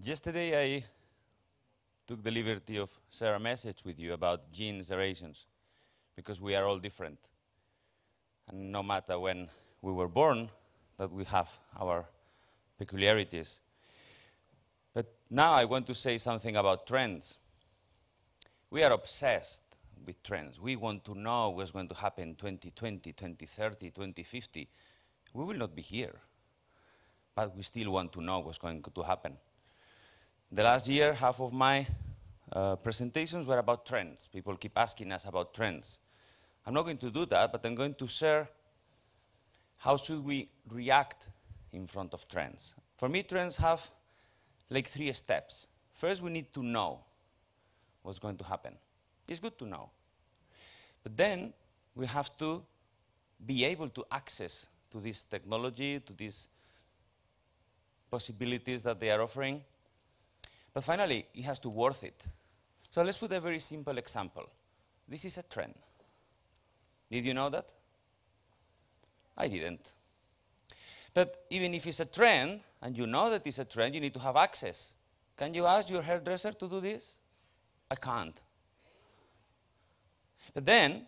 Yesterday I took the liberty of share a message with you about generations, because we are all different. And no matter when we were born, that we have our peculiarities. But now I want to say something about trends. We are obsessed with trends. We want to know what's going to happen 2020, 2030, 2050. We will not be here, but we still want to know what's going to happen. The last year, half of my presentations were about trends. People keep asking us about trends. I'm not going to do that, but I'm going to share how should we react in front of trends. For me, trends have like 3 steps. First, we need to know what's going to happen. It's good to know. But then we have to be able to access to this technology, to these possibilities that they are offering. But finally, it has to be worth it. So let's put a very simple example. This is a trend. Did you know that? I didn't. But even if it's a trend, and you know that it's a trend, you need to have access. Can you ask your hairdresser to do this? I can't. But then,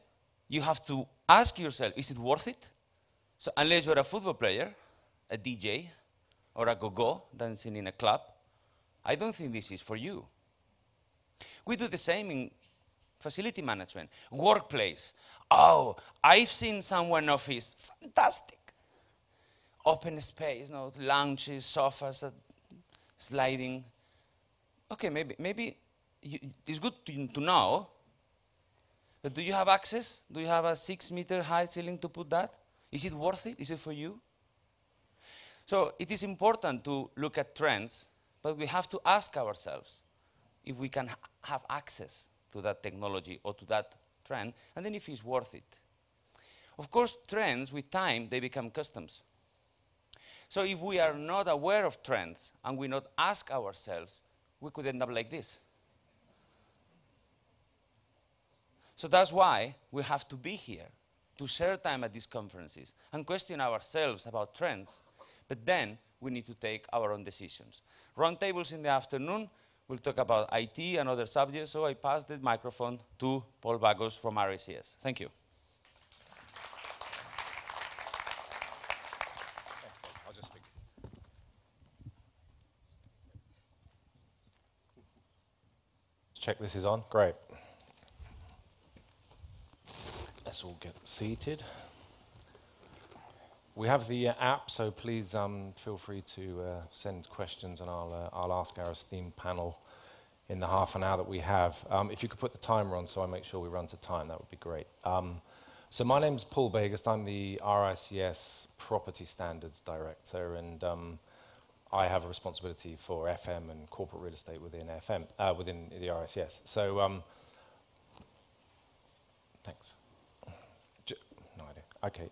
you have to ask yourself, is it worth it? So unless you're a football player, a DJ, or a go-go dancing in a club, I don't think this is for you. We do the same in facility management, workplace. Oh, I've seen someone office, fantastic. Open space, lounges, sofas, sliding. Okay, maybe it's good to know, but do you have access? Do you have a 6-meter high ceiling to put that? Is it worth it? Is it for you? So it is important to look at trends, but we have to ask ourselves if we can have access to that technology or to that trend, and then if it's worth it. Of course, trends, with time, they become customs. So if we are not aware of trends and we not ask ourselves, we could end up like this. So that's why we have to be here, to share time at these conferences and question ourselves about trends, but then we need to take our own decisions. Roundtables in the afternoon, we'll talk about IT and other subjects, so I pass the microphone to Paul Bagos from RICS. Thank you. I'll just speak. Check this is on. Great. Let's all get seated. We have the app, so please feel free to send questions, and I'll ask our esteemed panel in the half an hour that we have. If you could put the timer on so I make sure we run to time, that would be great. So my name's Paul Bagos. I'm the RICS Property Standards Director, and I have a responsibility for FM and corporate real estate within within the RICS. So thanks. No idea. Okay.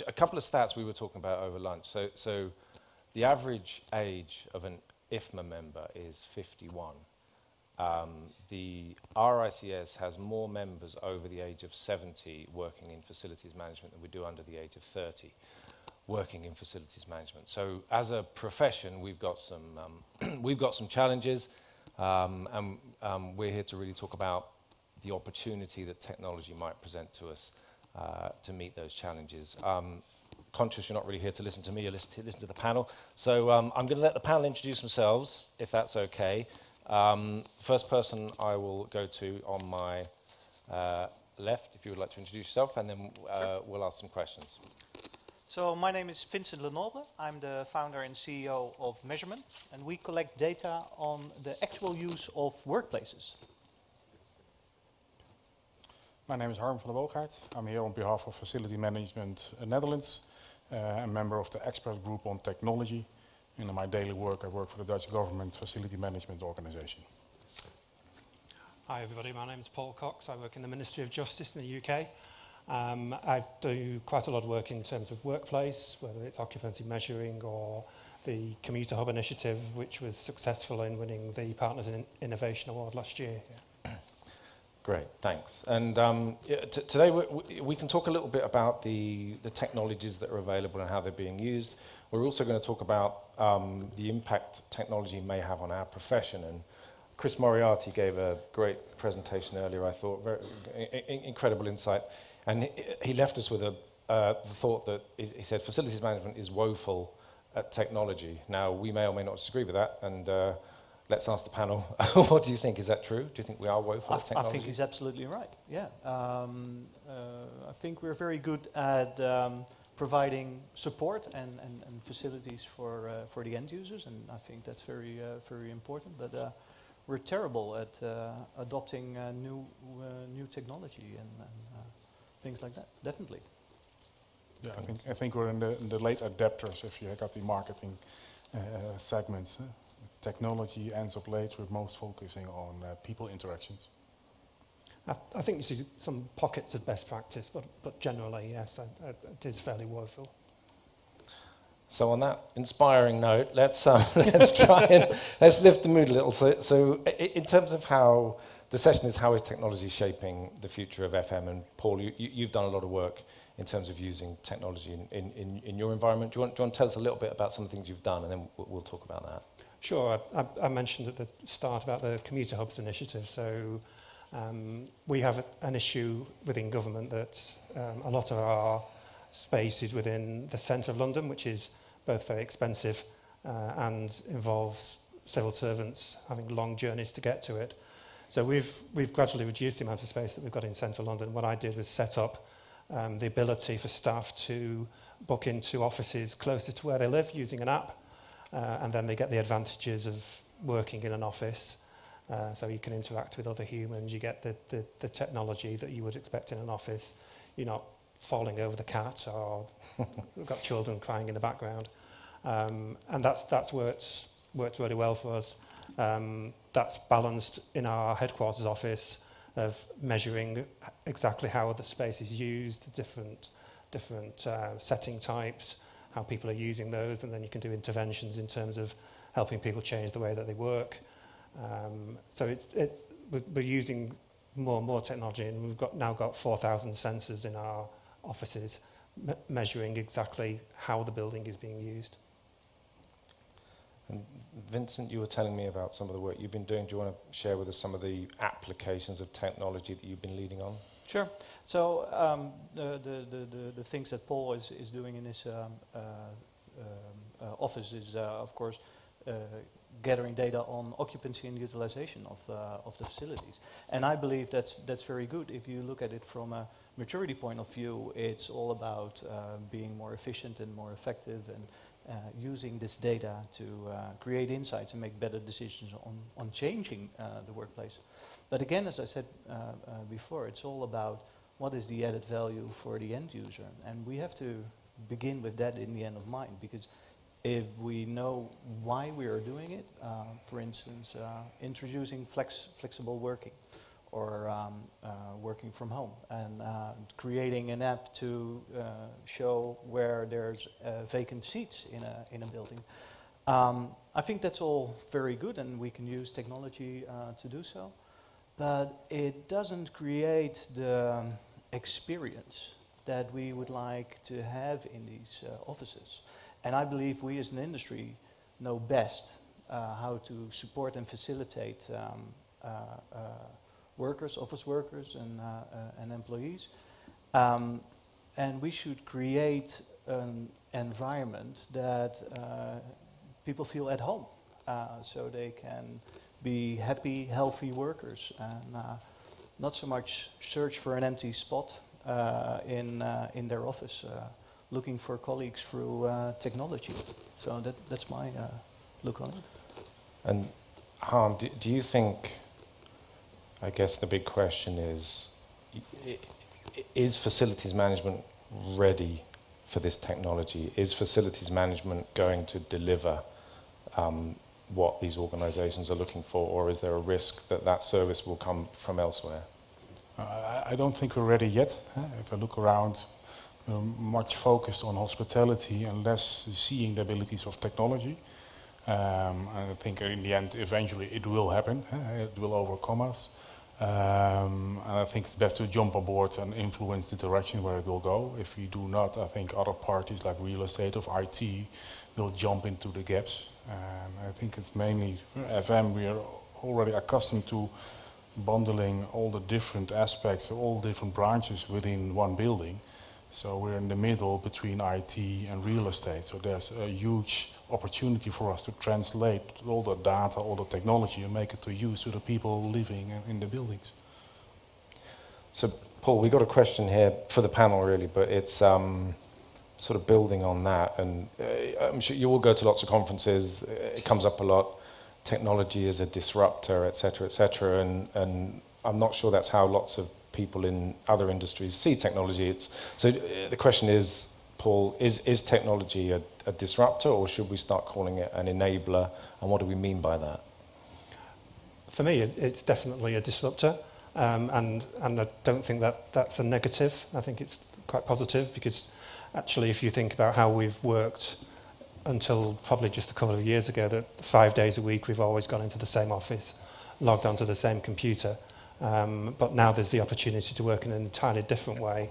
A couple of stats we were talking about over lunch. So the average age of an IFMA member is 51. The RICS has more members over the age of 70 working in facilities management than we do under the age of 30 working in facilities management. So as a profession, we've got some challenges, and we're here to really talk about the opportunity that technology might present to us to meet those challenges. Conscious you're not really here to listen to me, you're listen to the panel. So I'm going to let the panel introduce themselves, if that's okay. First person I will go to on my left, if you would like to introduce yourself, and then we'll ask some questions. So my name is Vincent Lenoble. I'm the founder and CEO of Measurement, and we collect data on the actual use of workplaces. My name is Harm van der Boogaert. I'm here on behalf of Facility Management Netherlands, a member of the expert group on technology. And in my daily work, I work for the Dutch government facility management organization. Hi everybody, my name is Paul Cox. I work in the Ministry of Justice in the UK. I do quite a lot of work in terms of workplace, whether it's occupancy measuring or the Commuter Hub initiative, which was successful in winning the Partners in Innovation Award last year. Yeah. Great, thanks. And today we can talk a little bit about the technologies that are available and how they're being used. we're also going to talk about the impact technology may have on our profession. And Chris Moriarty gave a great presentation earlier, I thought, very incredible insight. And he left us with the thought that he said facilities management is woeful at technology. Now, we may or may not disagree with that, and let's ask the panel, what do you think? Is that true? Do you think we are woeful at technology? I think he's absolutely right, yeah. I think we're very good at providing support and facilities for the end users, and I think that's very, very important. But we're terrible at adopting new technology and things like that, definitely. Yeah, I think we're in the late adapters if you got the marketing segments. Technology ends up late, we're most focusing on people interactions. I think you see some pockets of best practice, but generally, yes, it is fairly woeful. So on that inspiring note, let's try and let's lift the mood a little. So in terms of how the session is, how is technology shaping the future of FM? And Paul, you've done a lot of work in terms of using technology in your environment. Do you want to tell us a little bit about some of the things you've done, and then we'll talk about that? Sure. I mentioned at the start about the Commuter Hubs initiative. So we have an issue within government that a lot of our space is within the centre of London, which is both very expensive and involves civil servants having long journeys to get to it. So we've gradually reduced the amount of space that we've got in central London. What I did was set up the ability for staff to book into offices closer to where they live using an app, and then they get the advantages of working in an office. So you can interact with other humans, you get the technology that you would expect in an office. You're not falling over the cat or we've got children crying in the background. And that's worked really well for us. That's balanced in our headquarters office of measuring exactly how the space is used, different setting types, how people are using those, and then you can do interventions in terms of helping people change the way that they work. So we're using more and more technology, and we've now got 4,000 sensors in our offices measuring exactly how the building is being used. And Vincent, you were telling me about some of the work you've been doing. Do you want to share with us some of the applications of technology that you've been leading on? Sure. So the things that Paul is doing in his office is, of course, gathering data on occupancy and utilization of the facilities. And I believe that's very good. If you look at it from a maturity point of view, it's all about being more efficient and more effective, and using this data to create insights and make better decisions on changing the workplace. But again, as I said before, it's all about what is the added value for the end user. And we have to begin with that in the end of mind, because if we know why we are doing it, for instance, introducing flexible working, or working from home, and creating an app to show where there's vacant seats in a building. I think that's all very good, and we can use technology to do so, but it doesn't create the experience that we would like to have in these offices. And I believe we as an industry know best how to support and facilitate workers, office workers, and employees. And we should create an environment that people feel at home, so they can be happy, healthy workers, and not so much search for an empty spot in their office, looking for colleagues through technology. So that's my look on it. And Harm, do you think, I guess the big question is facilities management ready for this technology? Is facilities management going to deliver what these organizations are looking for, or is there a risk that that service will come from elsewhere? I don't think we're ready yet. If I look around, much focused on hospitality and less seeing the abilities of technology. I think in the end, eventually it will happen. It will overcome us. And I think it's best to jump aboard and influence the direction where it will go. If we do not, I think other parties like real estate or IT will jump into the gaps. I think it's mainly FM, we are already accustomed to bundling all the different aspects, all different branches within one building. So we're in the middle between IT and real estate. So there's a huge opportunity for us to translate all the data, all the technology, and make it to use to the people living in the buildings. So, Paul, we got a question here for the panel, really, but it's sort of building on that. And I'm sure you all go to lots of conferences. It comes up a lot. Technology is a disruptor, et cetera, and I'm not sure that's how lots of people in other industries see technology. So the question is, Paul, is technology a disruptor, or should we start calling it an enabler, and what do we mean by that? For me, it's definitely a disruptor, and I don't think that's a negative. I think it's quite positive, because actually if you think about how we've worked until probably just a couple of years ago, that 5 days a week we've always gone into the same office, logged onto the same computer. But now there's the opportunity to work in an entirely different way,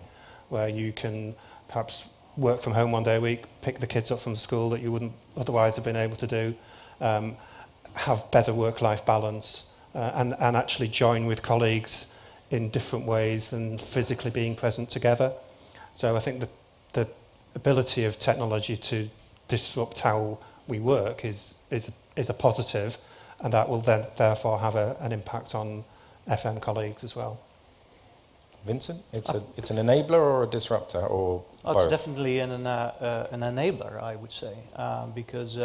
where you can perhaps work from home 1 day a week, pick the kids up from school that you wouldn't otherwise have been able to do, have better work-life balance, and actually join with colleagues in different ways than physically being present together. So I think the ability of technology to disrupt how we work is a positive, and that will then therefore have an impact on FM colleagues as well. Vincent, it's an enabler or a disruptor, or both? It's definitely an enabler, I would say, because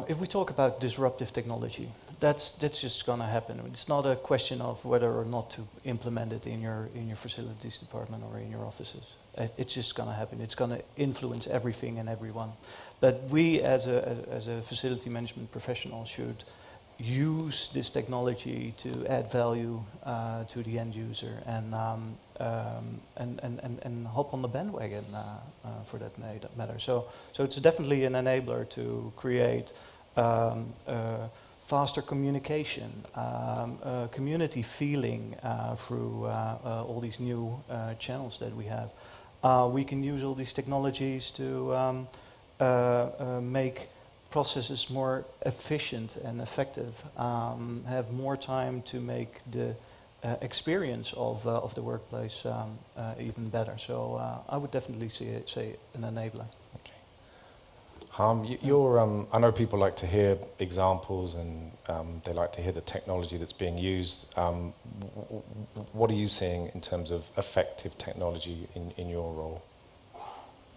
if we talk about disruptive technology, that's just going to happen. It's not a question of whether or not to implement it in your facilities department or in your offices. It's just going to happen. It's going to influence everything and everyone. But we, as a facility management professional, should use this technology to add value to the end user and hop on the bandwagon for that matter. So it's definitely an enabler to create faster communication, community feeling through all these new channels that we have. We can use all these technologies to make processes more efficient and effective, have more time to make the experience of the workplace even better. So I would definitely say an enabler. Okay. Harm, I know people like to hear examples, and they like to hear the technology that's being used. What are you seeing in terms of effective technology in your role?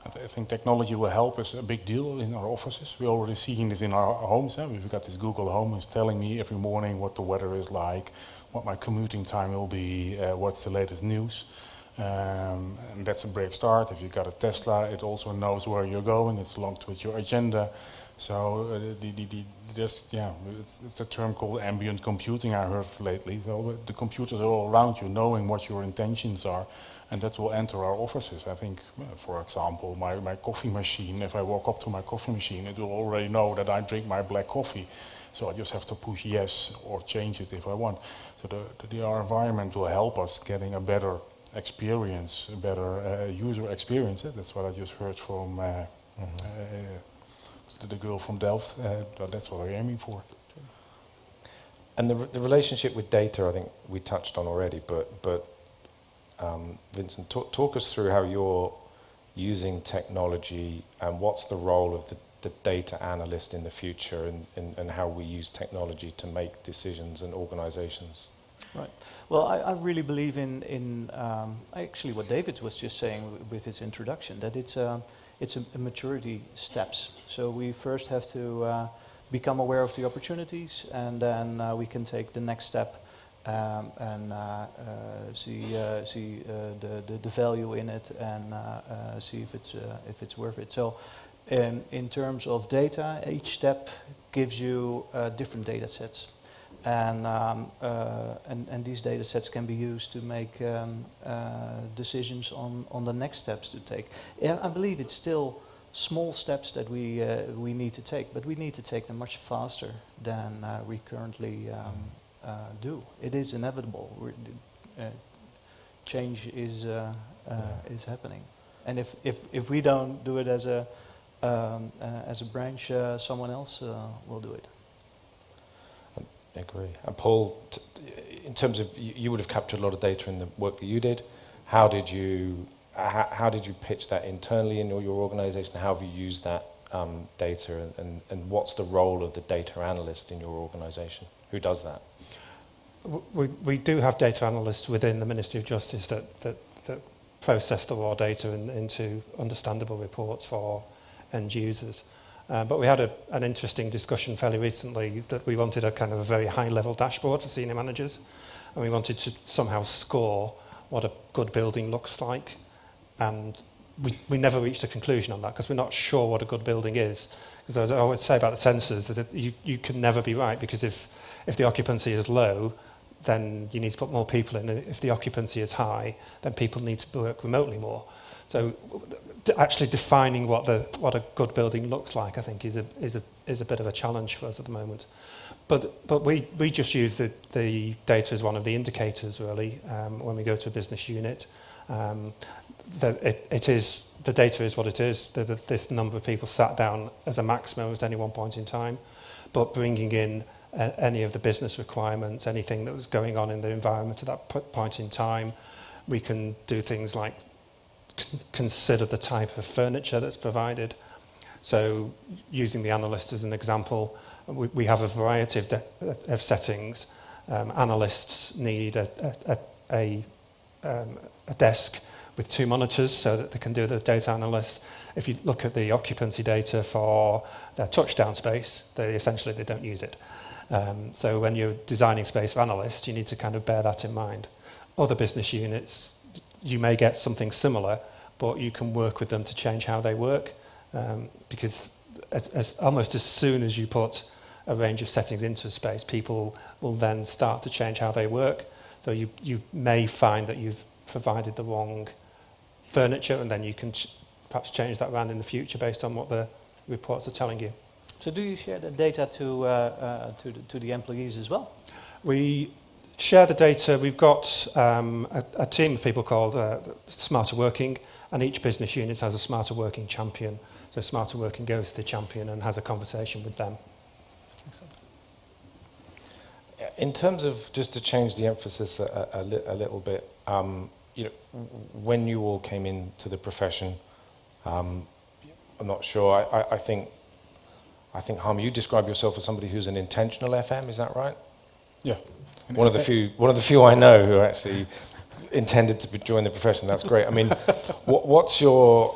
I think technology will help us a big deal in our offices. We're already seeing this in our homes. We've got this Google Home who's telling me every morning what the weather is like, what my commuting time will be, what's the latest news. And that's a great start. If you've got a Tesla, it also knows where you're going. It's linked with your agenda. So it's a term called ambient computing I heard lately. So the computers are all around you, knowing what your intentions are. And that will enter our offices. I think, for example, my coffee machine, if I walk up to my coffee machine, it will already know that I drink my black coffee. So I just have to push yes or change it if I want. So our environment will help us getting a better experience, a better user experience. That's what I just heard from the girl from Delft. That's what we're aiming for. And the relationship with data, I think we touched on already, but Vincent, talk us through how you're using technology and what's the role of the data analyst in the future, and how we use technology to make decisions and organizations. Right. Well, I really believe in actually what David was just saying with his introduction, that it's a maturity steps. So we first have to become aware of the opportunities, and then we can take the next step and see the value in it, and see if it's worth it. So in terms of data, each step gives you different data sets, and these data sets can be used to make decisions on the next steps to take. And I believe it's still small steps that we need to take, but we need to take them much faster than we currently do. It is inevitable. Change is happening, and if we don't do it as a branch, someone else will do it. I agree. And Paul, in terms of you would have captured a lot of data in the work that you did. How did you pitch that internally in your organisation? How have you used that data, and what's the role of the data analyst in your organisation? Who does that? We do have data analysts within the Ministry of Justice that process the raw data into understandable reports for end users. But we had an interesting discussion fairly recently that we wanted a kind of a very high-level dashboard for senior managers, and we wanted to somehow score what a good building looks like. And we never reached a conclusion on that because we're not sure what a good building is. Because as I always say about the sensors, that you can never be right, because if the occupancy is low, then you need to put more people in. And if the occupancy is high, then people need to work remotely more. So actually defining what a good building looks like, I think, is a bit of a challenge for us at the moment. But we just use the data as one of the indicators, really, when we go to a business unit. The data is what it is. This number of people sat down as a maximum at any one point in time, but bringing in any of the business requirements, anything that was going on in the environment at that point in time. We can do things like consider the type of furniture that's provided. So using the analyst as an example, we have a variety of settings. Analysts need a desk with 2 monitors so that they can do the data analyst. If you look at the occupancy data for their touchdown space, they don't use it. So when you're designing space for analysts, you need to kind of bear that in mind. Other business units, you may get something similar, but you can work with them to change how they work, because almost as soon as you put a range of settings into a space, people will then start to change how they work. So you may find that you've provided the wrong furniture, and then you can perhaps change that around in the future based on what the reports are telling you. So do you share the data to the employees as well? We share the data. We've got a team of people called Smarter Working, and each business unit has a Smarter Working champion. So Smarter Working goes to the champion and has a conversation with them. Excellent. In terms of, just to change the emphasis a little bit, when you all came into the profession, I'm not sure, I think, Harm, you describe yourself as somebody who's an intentional FM, is that right? Yeah. One of the few I know who actually intended to join the profession. That's great. I mean, what's your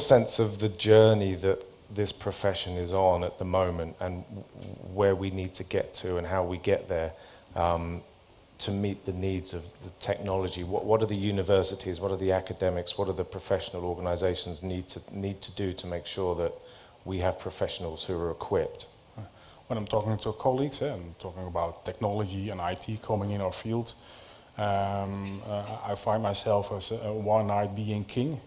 sense of the journey that this profession is on at the moment, and where we need to get to, and how we get there to meet the needs of the technology? What are the universities? What are the academics? What are the professional organisations need to do to make sure that we have professionals who are equipped? When I'm talking to colleagues, I'm talking about technology and IT coming in our field. I find myself as a one-eyed being king.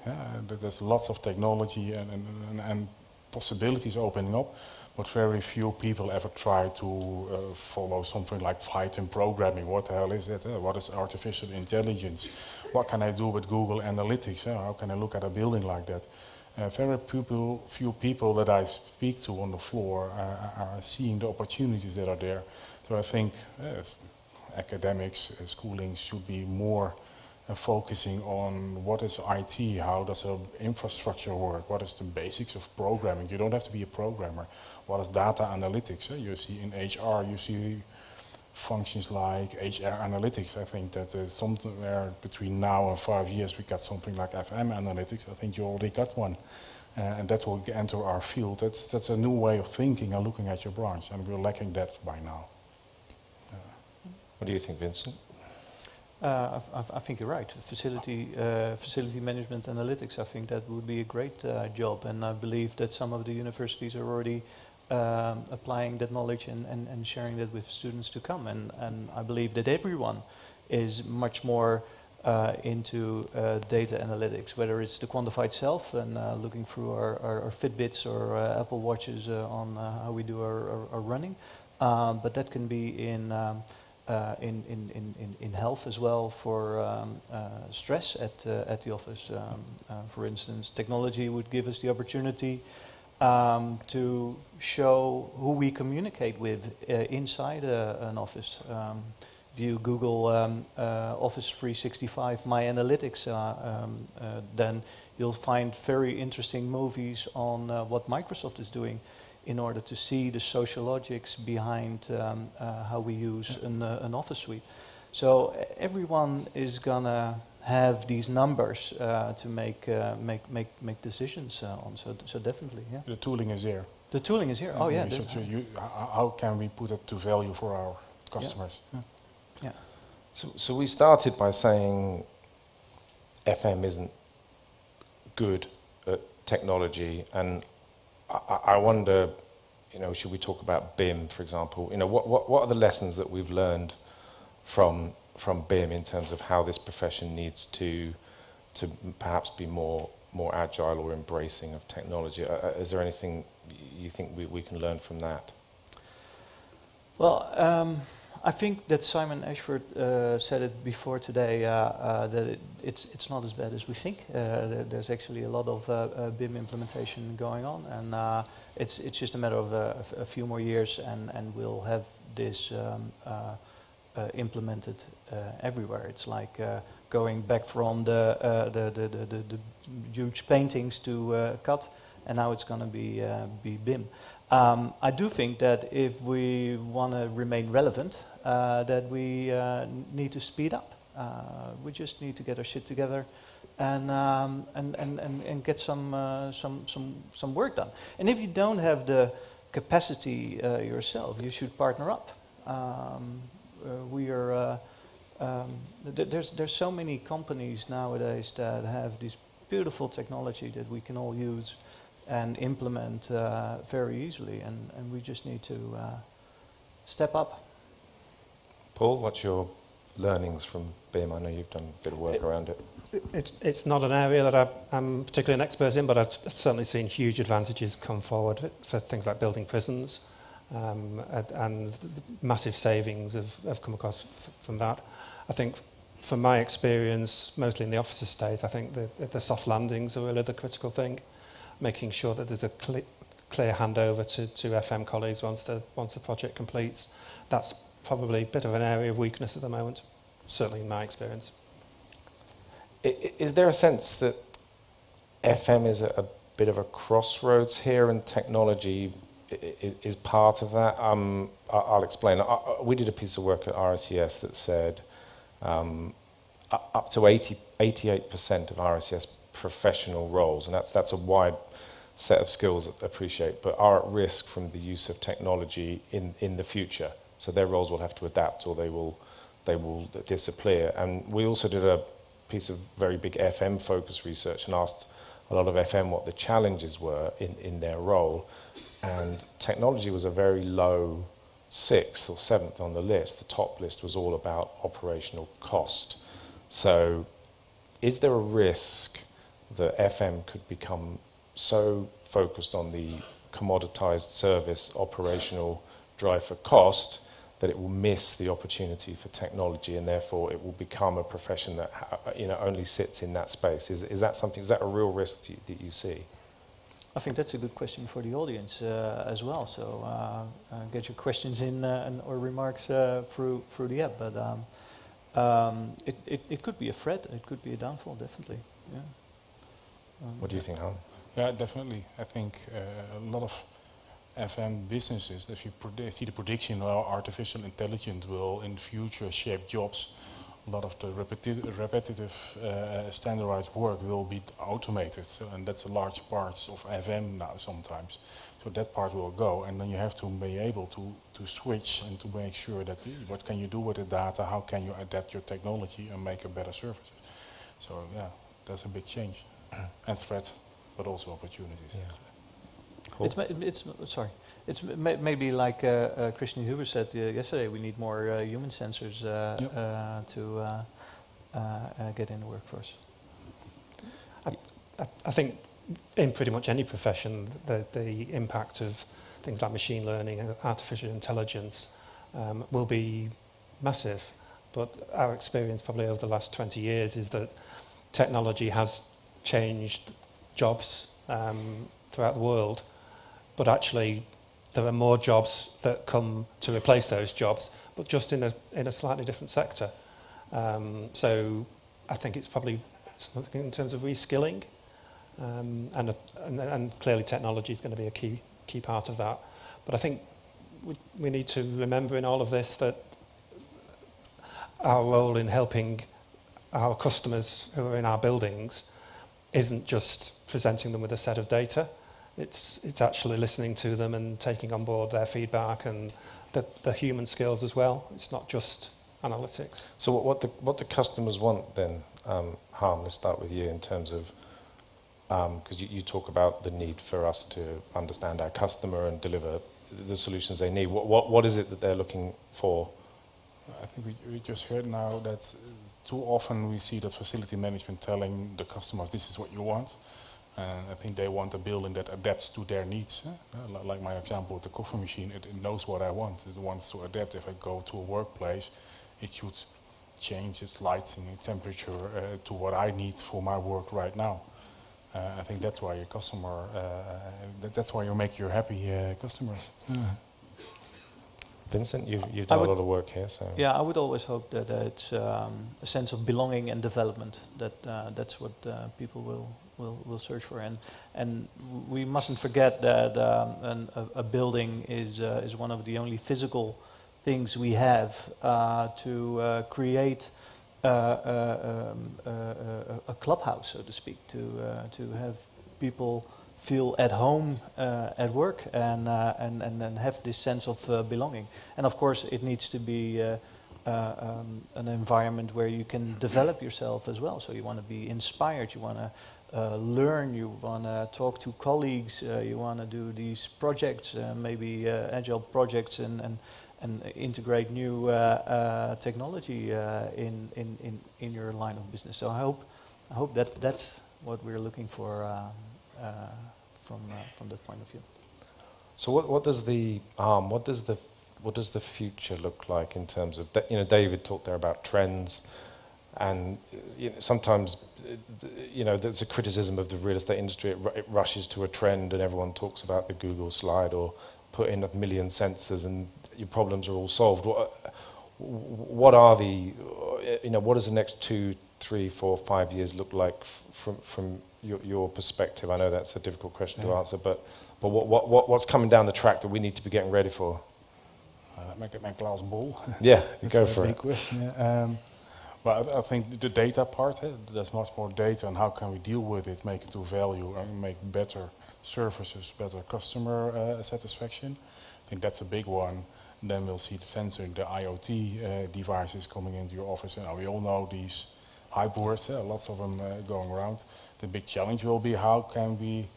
There's lots of technology and possibilities opening up, but very few people ever try to follow something like Python programming. What the hell is it? What is artificial intelligence? What can I do with Google Analytics? How can I look at a building like that? Very few people that I speak to on the floor are seeing the opportunities that are there. So I think academics, schooling should be more focusing on what is IT, how does infrastructure work, what is the basics of programming. You don't have to be a programmer. What is data analytics? You see in HR, you see functions like HR analytics. I think that somewhere between now and 5 years we got something like FM analytics. I think you already got one, and that will enter our field. That's a new way of thinking and looking at your branch, and we're lacking that by now. What do you think, Vincent? I think you're right. Facility management analytics, I think that would be a great job, and I believe that some of the universities are already applying that knowledge and sharing that with students to come, and I believe that everyone is much more into data analytics, whether it's the quantified self and looking through our Fitbits or Apple Watches on how we do our running, but that can be in in health as well for stress at the office. For instance, technology would give us the opportunity to show who we communicate with inside an office. If you Google Office 365 My Analytics, then you'll find very interesting movies on what Microsoft is doing in order to see the sociologics behind how we use an office suite. So everyone is gonna have these numbers to make decisions on. So definitely, yeah. The tooling is there. The tooling is here. Oh yeah. So how can we put it to value for our customers? Yeah. Yeah. So we started by saying FM isn't good at technology, and I wonder, should we talk about BIM, for example? What are the lessons that we've learned from BIM in terms of how this profession needs to perhaps be more agile or embracing of technology? Is there anything you think we can learn from that? Well, I think that Simon Ashford said it before today, that it's not as bad as we think. There's actually a lot of BIM implementation going on, and it's just a matter of a few more years, and we'll have this implemented everywhere. It's like going back from the huge paintings to cut, and now it's going to be BIM. I do think that if we want to remain relevant, that we need to speed up. We just need to get our shit together and get some work done. And if you don't have the capacity yourself, you should partner up. There's so many companies nowadays that have this beautiful technology that we can all use and implement very easily, and we just need to step up. Paul, what's your learnings from BIM? I know you've done a bit of work around it. It's not an area that I'm particularly an expert in, but I've certainly seen huge advantages come forward for things like building prisons, and massive savings have come across from that. I think from my experience, mostly in the office estate, I think the soft landings are really the critical thing, making sure that there's a clear handover to FM colleagues once the project completes. That's probably a bit of an area of weakness at the moment, certainly in my experience. Is there a sense that FM is a bit of a crossroads here, and technology is part of that? I'll explain. We did a piece of work at RICS that said up to 88% of RICS professional roles, and that's a wide set of skills, appreciate, but are at risk from the use of technology in the future. So their roles will have to adapt, or they will disappear. And we also did a piece of very big FM focus research and asked a lot of FM what the challenges were in their role. And technology was a very low 6th or 7th on the list. The top list was all about operational cost. So is there a risk that FM could become so focused on the commoditized service operational drive for cost that it will miss the opportunity for technology, and therefore it will become a profession that only sits in that space? Is that a real risk that you see? I think that's a good question for the audience as well. So get your questions in or remarks through the app. But it could be a threat. It could be a downfall, definitely. Yeah. What do you think, Han? Yeah, definitely. I think a lot of FM businesses, if you see the prediction how artificial intelligence will in the future shape jobs, a lot of the repetitive standardized work will be automated. So, and that's a large part of FM now sometimes. So that part will go, and then you have to be able to switch and to make sure that what can you do with the data, how can you adapt your technology and make a better service. So yeah, that's a big change. And threat, but also opportunities. Yeah. Cool. It's maybe like Christian Huber said yesterday, we need more human sensors to get in the workforce. I think in pretty much any profession, the impact of things like machine learning and artificial intelligence will be massive. But our experience probably over the last 20 years is that technology has changed jobs throughout the world, but actually there are more jobs that come to replace those jobs, but just in a slightly different sector. So I think it's probably in terms of reskilling, and clearly technology is going to be a key part of that. But I think we need to remember in all of this that our role in helping our customers who are in our buildings isn't just presenting them with a set of data. It's actually listening to them and taking on board their feedback and the human skills as well. It's not just analytics. So what the customers want then, Harm, let's start with you in terms of, because you talk about the need for us to understand our customer and deliver the solutions they need. What is it that they're looking for? I think we just heard now that too often we see that facility management telling the customers this is what you want. And I think they want a building that adapts to their needs. Like my example with the coffee machine, it knows what I want. It wants to adapt. If I go to a workplace, it should change its lighting and temperature to what I need for my work right now. I think that's why your customer, that's why you make your happy customers. Vincent, you've done a lot of work here, so... Yeah, I would always hope that it's a sense of belonging and development, that's what people will search for. And we mustn't forget that a building is one of the only physical things we have to create a clubhouse, so to speak, to have people feel at home at work and then have this sense of belonging. And of course it needs to be an environment where you can develop yourself as well. So you want to be inspired, you want to learn, you want to talk to colleagues, you want to do these projects, maybe agile projects and integrate new technology in your line of business. So I hope that that's what we're looking for from that point of view. So what does the future look like in terms of David talked there about trends, and sometimes there's a criticism of the real estate industry. It rushes to a trend and everyone talks about the Google slide or put in 1 million sensors and your problems are all solved. What are what does the next 2, 3, 4, 5 years look like from your perspective? I know that's a difficult question to answer, but what's coming down the track that we need to be getting ready for? Make it my glass ball. Yeah, go for it. Question, yeah. But I think the data part, there's much more data, and how can we deal with it, make it to value, and make better services, better customer satisfaction. I think that's a big one. And then we'll see the sensor, the IoT devices coming into your office. And we all know these hype words, lots of them going around. The big challenge will be how can we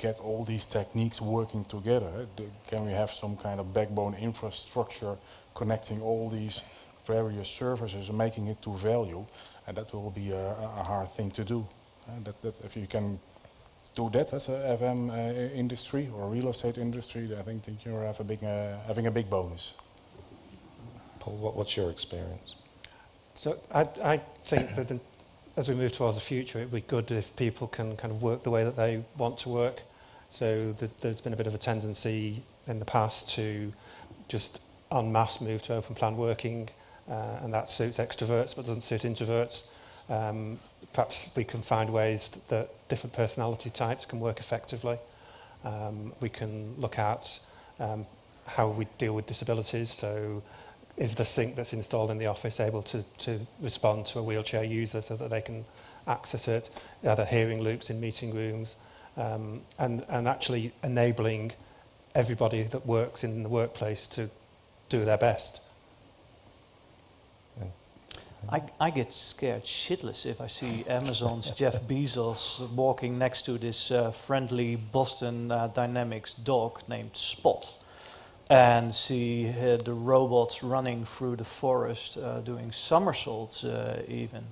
get all these techniques working together. Can we have some kind of backbone infrastructure connecting all these various services and making it to value? And that will be a hard thing to do. That if you can do that as a FM industry or real estate industry, I think you're having a big bonus. Paul, what's your experience? So I think that as we move towards the future, it would be good if people can kind of work the way that they want to work. So there's been a bit of a tendency in the past to just en masse move to open plan working, and that suits extroverts but doesn't suit introverts. Perhaps we can find ways that different personality types can work effectively. We can look at how we deal with disabilities. So is the sink that's installed in the office able to respond to a wheelchair user so that they can access it? Are there hearing loops in meeting rooms? And actually enabling everybody that works in the workplace to do their best. I get scared shitless if I see Amazon's Jeff Bezos walking next to this friendly Boston Dynamics dog named Spot, and see the robots running through the forest doing somersaults even.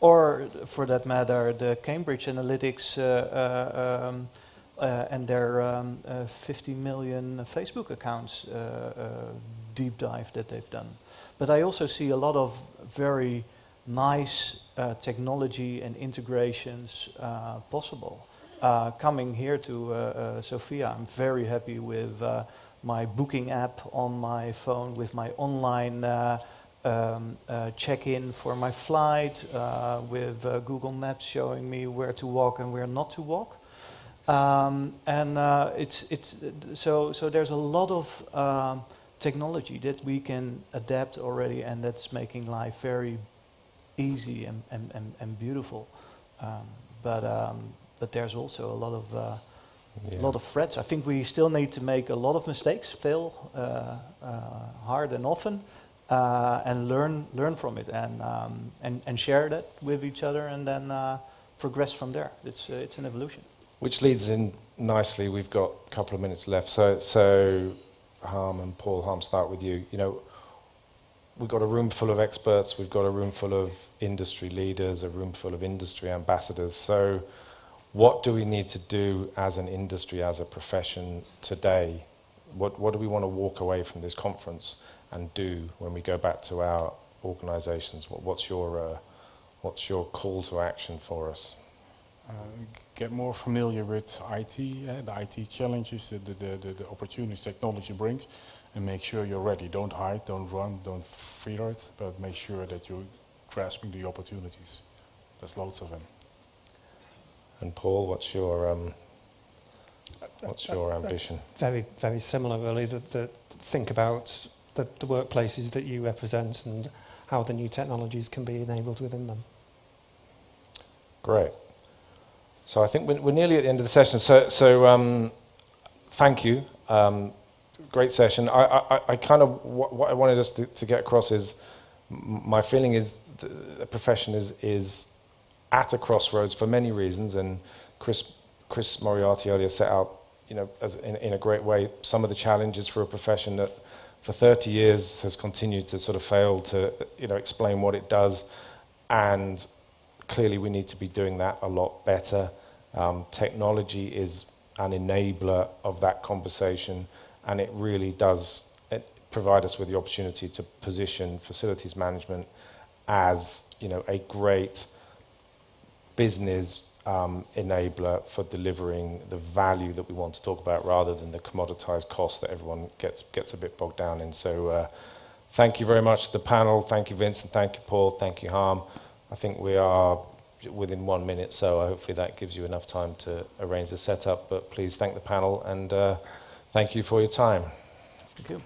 Or, for that matter, the Cambridge Analytics and their 50 million Facebook accounts deep dive that they've done. But I also see a lot of very nice technology and integrations possible. Coming here to SOFIA, I'm very happy with my booking app on my phone, with my online check-in for my flight, with Google Maps showing me where to walk and where not to walk. So there's a lot of technology that we can adapt already, and that's making life very easy and beautiful. But there's also a lot of threats. I think we still need to make a lot of mistakes, fail hard and often, and learn from it, and share that with each other, and then progress from there. It's an evolution. Which leads in nicely. We've got a couple of minutes left. So Harm and Paul, Harm, start with you. You know, we've got a room full of experts. We've got a room full of industry leaders, a room full of industry ambassadors. So what do we need to do as an industry, as a profession today? What do we want to walk away from this conference and do when we go back to our organizations? What's your call to action for us? Get more familiar with IT, the IT challenges, the opportunities technology brings, and make sure you're ready. Don't hide, don't run, don't fear it, but make sure that you're grasping the opportunities. There's loads of them. And Paul, what's your ambition? Very, very similar, really. Think about the workplaces that you represent and how the new technologies can be enabled within them. Great. So I think we're nearly at the end of the session. So thank you. Great session. I kind of what I wanted us to get across is my feeling is the profession is at a crossroads for many reasons, and Chris Moriarty earlier set out, you know, in a great way, some of the challenges for a profession that for 30 years has continued to sort of fail to, you know, explain what it does, and clearly we need to be doing that a lot better. Technology is an enabler of that conversation, and it really does provide us with the opportunity to position facilities management as, you know, a great business enabler for delivering the value that we want to talk about, rather than the commoditized cost that everyone gets a bit bogged down in. So thank you very much to the panel. Thank you, Vincent. Thank you, Paul. Thank you, Harm. I think we are within 1 minute, so hopefully that gives you enough time to arrange the setup. But please thank the panel, and thank you for your time. Thank you.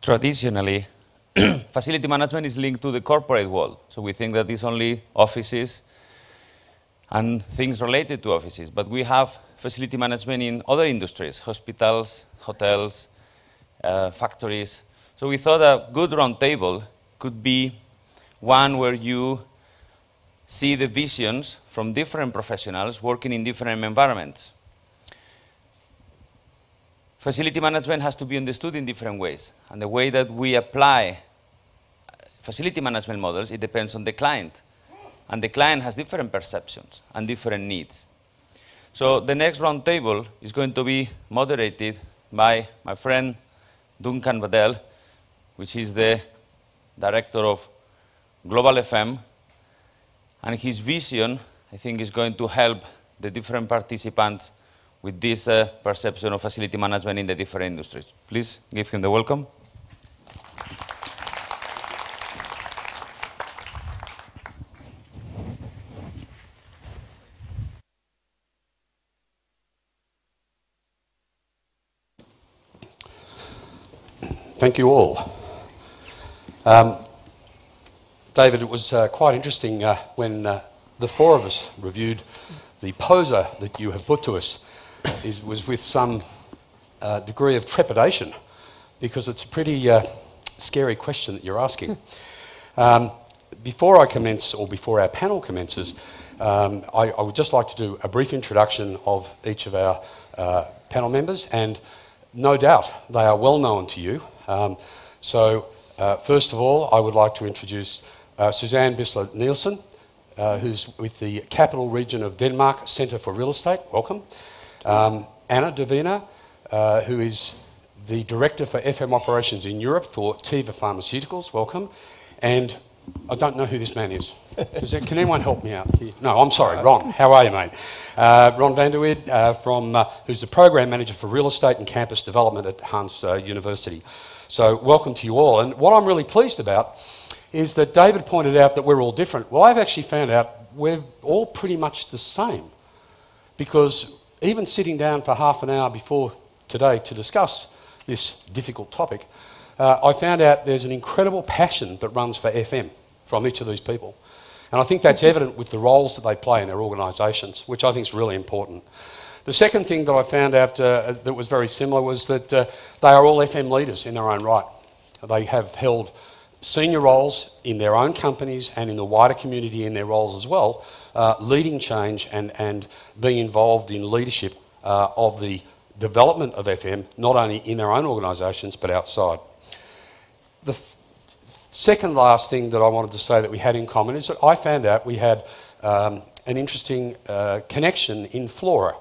traditionally, facility management is linked to the corporate world. So we think that it's only offices and things related to offices. But we have facility management in other industries, hospitals, hotels, factories. So we thought a good roundtable could be one where you see the visions from different professionals working in different environments. Facility management has to be understood in different ways. And the way that we apply facility management models, it depends on the client. And the client has different perceptions and different needs. So the next roundtable is going to be moderated by my friend Duncan Wadell, which is the director of Global FM. And his vision, I think, is going to help the different participants with this perception of facility management in the different industries. Please give him the welcome. Thank you all. David, it was quite interesting when the four of us reviewed the poser that you have put to us. It was with some degree of trepidation, because it's a pretty scary question that you're asking. Before I commence, or before our panel commences, I would just like to do a brief introduction of each of our panel members, and no doubt they are well known to you. First of all, I would like to introduce Suzanne Bisler Nielsen, who's with the Capital Region of Denmark Centre for Real Estate. Welcome. Anna Douneva, who is the Director for FM Operations in Europe for Teva Pharmaceuticals. Welcome. And I don't know who this man is. Can anyone help me out here? No, I'm sorry, Ron. How are you, mate? Ron van der Weerd, who's the Program Manager for Real Estate and Campus Development at Hans University. So welcome to you all. And what I'm really pleased about is that David pointed out that we're all different. Well, I've actually found out we're all pretty much the same, because even sitting down for half an hour before today to discuss this difficult topic, I found out there's an incredible passion that runs for FM from each of these people. And I think that's evident with the roles that they play in their organisations, which I think is really important. The second thing that I found out that was very similar was that they are all FM leaders in their own right. They have held senior roles in their own companies and in the wider community in their roles as well, leading change and being involved in leadership of the development of FM, not only in their own organisations but outside. The second last thing that I wanted to say that we had in common is that I found out we had an interesting connection in flora.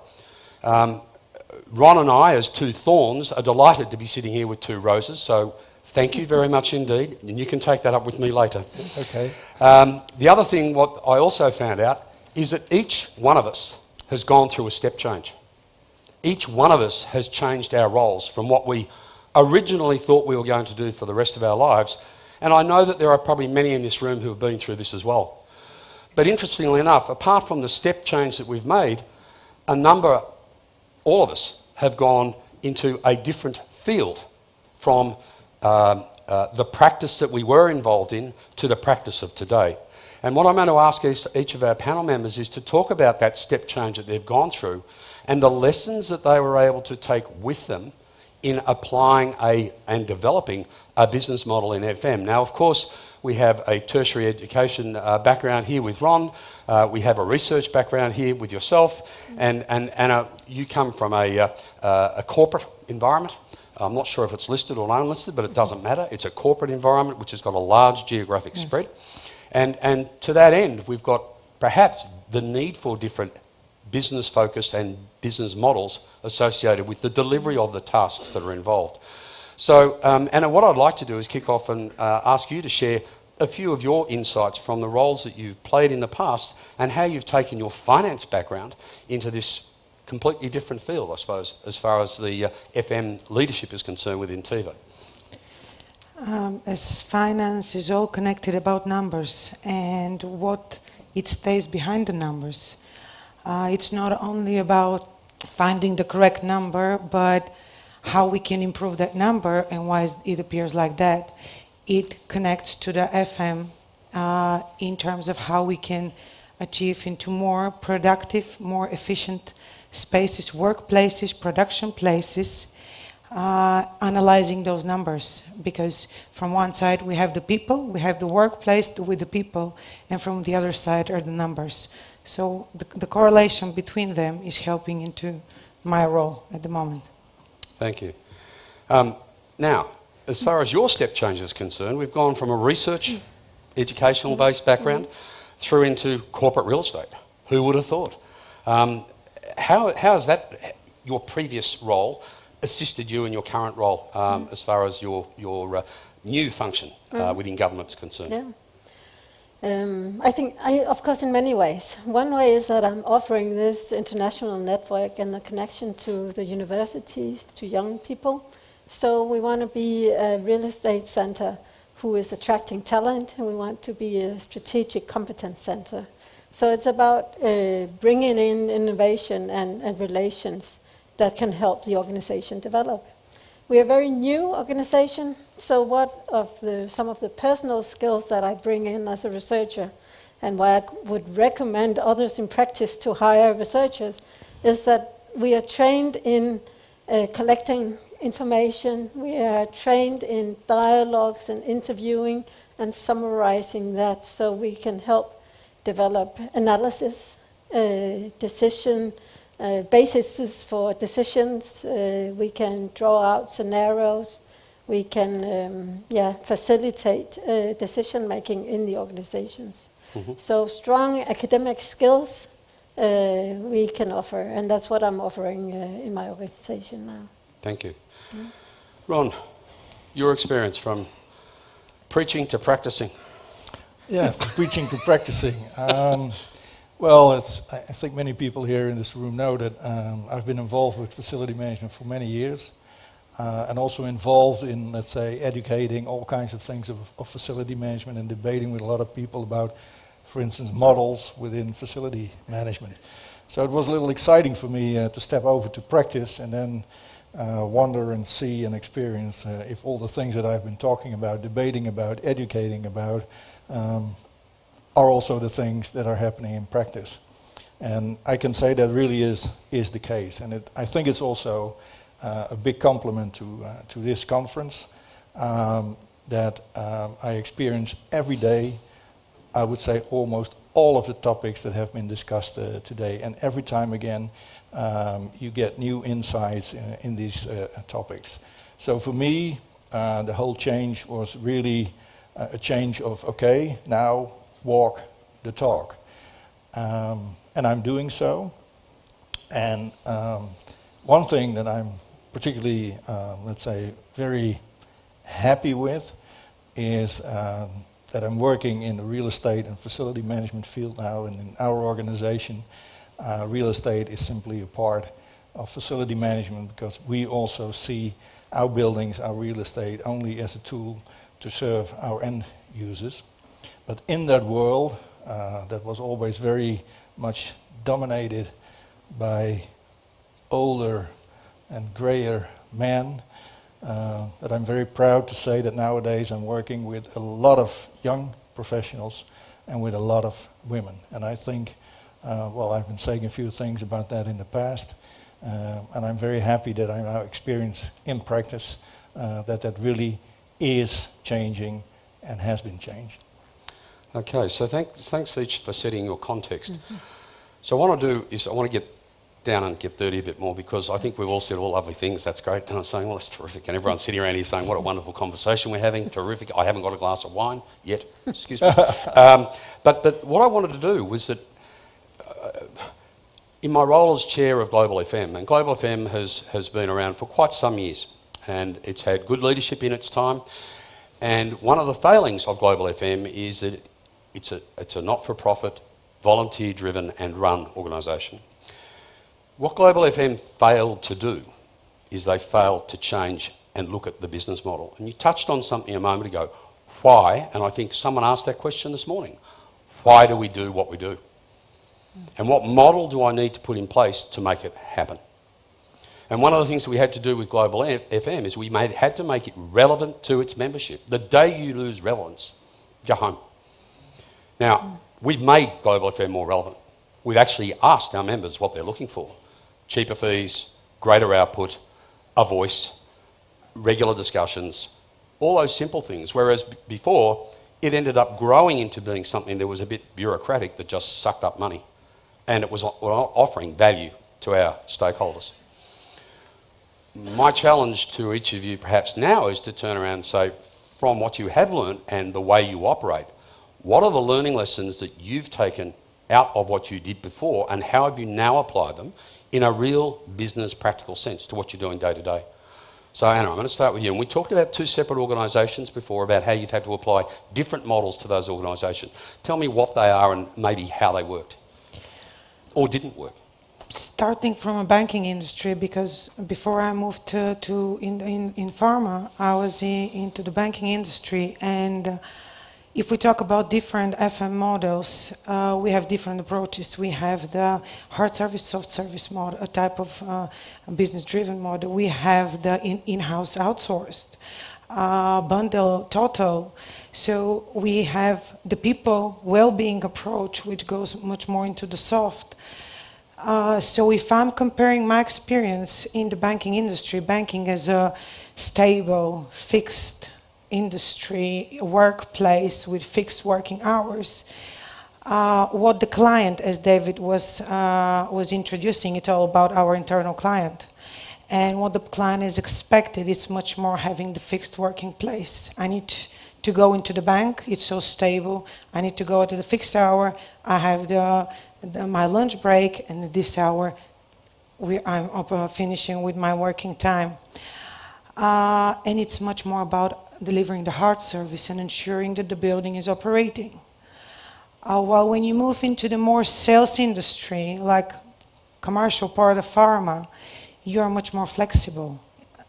Ron and I, as two thorns, are delighted to be sitting here with two roses, so thank you very much indeed, and you can take that up with me later. Okay. The other thing, what I also found out, is that each one of us has gone through a step change. Each one of us has changed our roles from what we originally thought we were going to do for the rest of our lives, and I know that there are probably many in this room who have been through this as well. But interestingly enough, apart from the step change that we've made, all of us have gone into a different field from the practice that we were involved in to the practice of today. And what I'm going to ask each of our panel members is to talk about that step change that they've gone through and the lessons that they were able to take with them in applying and developing a business model in FM. Now, of course, we have a tertiary education background here with Ron. We have a research background here with yourself. And Anna, you come from a corporate environment. I'm not sure if it's listed or unlisted, but it doesn't matter. It's a corporate environment which has got a large geographic spread. And to that end, we've got perhaps the need for different business-focused and business models associated with the delivery of the tasks that are involved. So, Anna, what I'd like to do is kick off and ask you to share a few of your insights from the roles that you've played in the past and how you've taken your finance background into this completely different field, I suppose, as far as the FM leadership is concerned within Teva. As finance is all connected about numbers and what it stays behind the numbers. It's not only about finding the correct number, but how we can improve that number and why it appears like that. It connects to the FM in terms of how we can achieve into more productive, more efficient spaces, workplaces, production places, analyzing those numbers. Because from one side we have the people, we have the workplace with the people, and from the other side are the numbers. So the correlation between them is helping into my role at the moment. Thank you. Now, as far as your step change is concerned, we've gone from a research, educational-based background through into corporate real estate. Who would have thought? How has that, your previous role, assisted you in your current role as far as your new function within government is concerned? Yeah. I think, of course, in many ways. One way is that I'm offering this international network and the connection to the universities, to young people. So we want to be a real estate center who is attracting talent, and we want to be a strategic competence center. So it's about bringing in innovation and relations that can help the organization develop. We are a very new organization, so some of the personal skills that I bring in as a researcher, and why I would recommend others in practice to hire researchers, is that we are trained in collecting information, we are trained in dialogues and interviewing and summarizing that so we can help develop analysis, decision, basis for decisions. We can draw out scenarios. We can facilitate decision making in the organizations. So strong academic skills we can offer, and that's what I'm offering in my organization now. Thank you. Ron, your experience from preaching to practicing. Yeah, from preaching to practicing. Well, I think many people here in this room know that I've been involved with facility management for many years, and also involved in, let's say, educating all kinds of things of facility management and debating with a lot of people about, for instance, models within facility management. So it was a little exciting for me to step over to practice and then wonder and see and experience if all the things that I've been talking about, debating about, educating about, are also the things that are happening in practice. And I can say that really is the case. And I think it's also a big compliment to this conference that I experience every day, I would say almost all of the topics that have been discussed today. And every time again, you get new insights in these topics. So for me, the whole change was really a change of, okay, now walk the talk. And I'm doing so. And one thing that I'm particularly, let's say, very happy with is that I'm working in the real estate and facility management field now, and in our organization, real estate is simply a part of facility management, because we also see our buildings, our real estate, only as a tool to serve our end users. But in that world, that was always very much dominated by older and grayer men, that I'm very proud to say that nowadays I'm working with a lot of young professionals and with a lot of women. And I think, well, I've been saying a few things about that in the past, and I'm very happy that I now experience in practice that really is changing and has been changed. Okay, so thanks each for setting your context. So what I want to do is I want to get down and get dirty a bit more, because I think we've all said all lovely things, that's great, and I'm saying, well, that's terrific, and everyone's sitting around here saying, what a wonderful conversation we're having, terrific, I haven't got a glass of wine yet, excuse me. But what I wanted to do was that in my role as chair of Global FM, and Global FM has been around for quite some years, and it's had good leadership in its time, and one of the failings of Global FM is that it's a not-for-profit, volunteer-driven and run organisation. What Global FM failed to do is they failed to change and look at the business model. And you touched on something a moment ago. Why? And I think someone asked that question this morning. Why do we do what we do? And what model do I need to put in place to make it happen? And one of the things we had to do with Global FM is we had to make it relevant to its membership. The day you lose relevance, go home. Now, we've made Global FM more relevant. We've actually asked our members what they're looking for. Cheaper fees, greater output, a voice, regular discussions, all those simple things. Whereas before, it ended up growing into being something that was a bit bureaucratic that just sucked up money. And it was not offering value to our stakeholders. My challenge to each of you perhaps now is to turn around and say, from what you have learned and the way you operate, what are the learning lessons that you've taken out of what you did before, and how have you now applied them in a real business practical sense to what you're doing day to day? So Anna, I'm going to start with you. And we talked about two separate organisations before, about how you've had to apply different models to those organisations. Tell me what they are and maybe how they worked or didn't work. Starting from a banking industry, because before I moved to in pharma, I was into the banking industry, and if we talk about different FM models, we have different approaches. We have the hard service, soft service model, a type of business-driven model. We have the in-house outsourced, bundle total. So we have the people well-being approach, which goes much more into the soft. So if I'm comparing my experience in the banking industry, banking as a stable, fixed industry, workplace with fixed working hours, what the client, as David was introducing, it's all about our internal client. And what the client is expected is much more having the fixed working place. I need to go into the bank, it's so stable. I need to go to the fixed hour, I have my lunch break, and this hour I'm up, finishing with my working time. And it's much more about delivering the hard service and ensuring that the building is operating. While when you move into the more sales industry, like commercial part of pharma, you are much more flexible.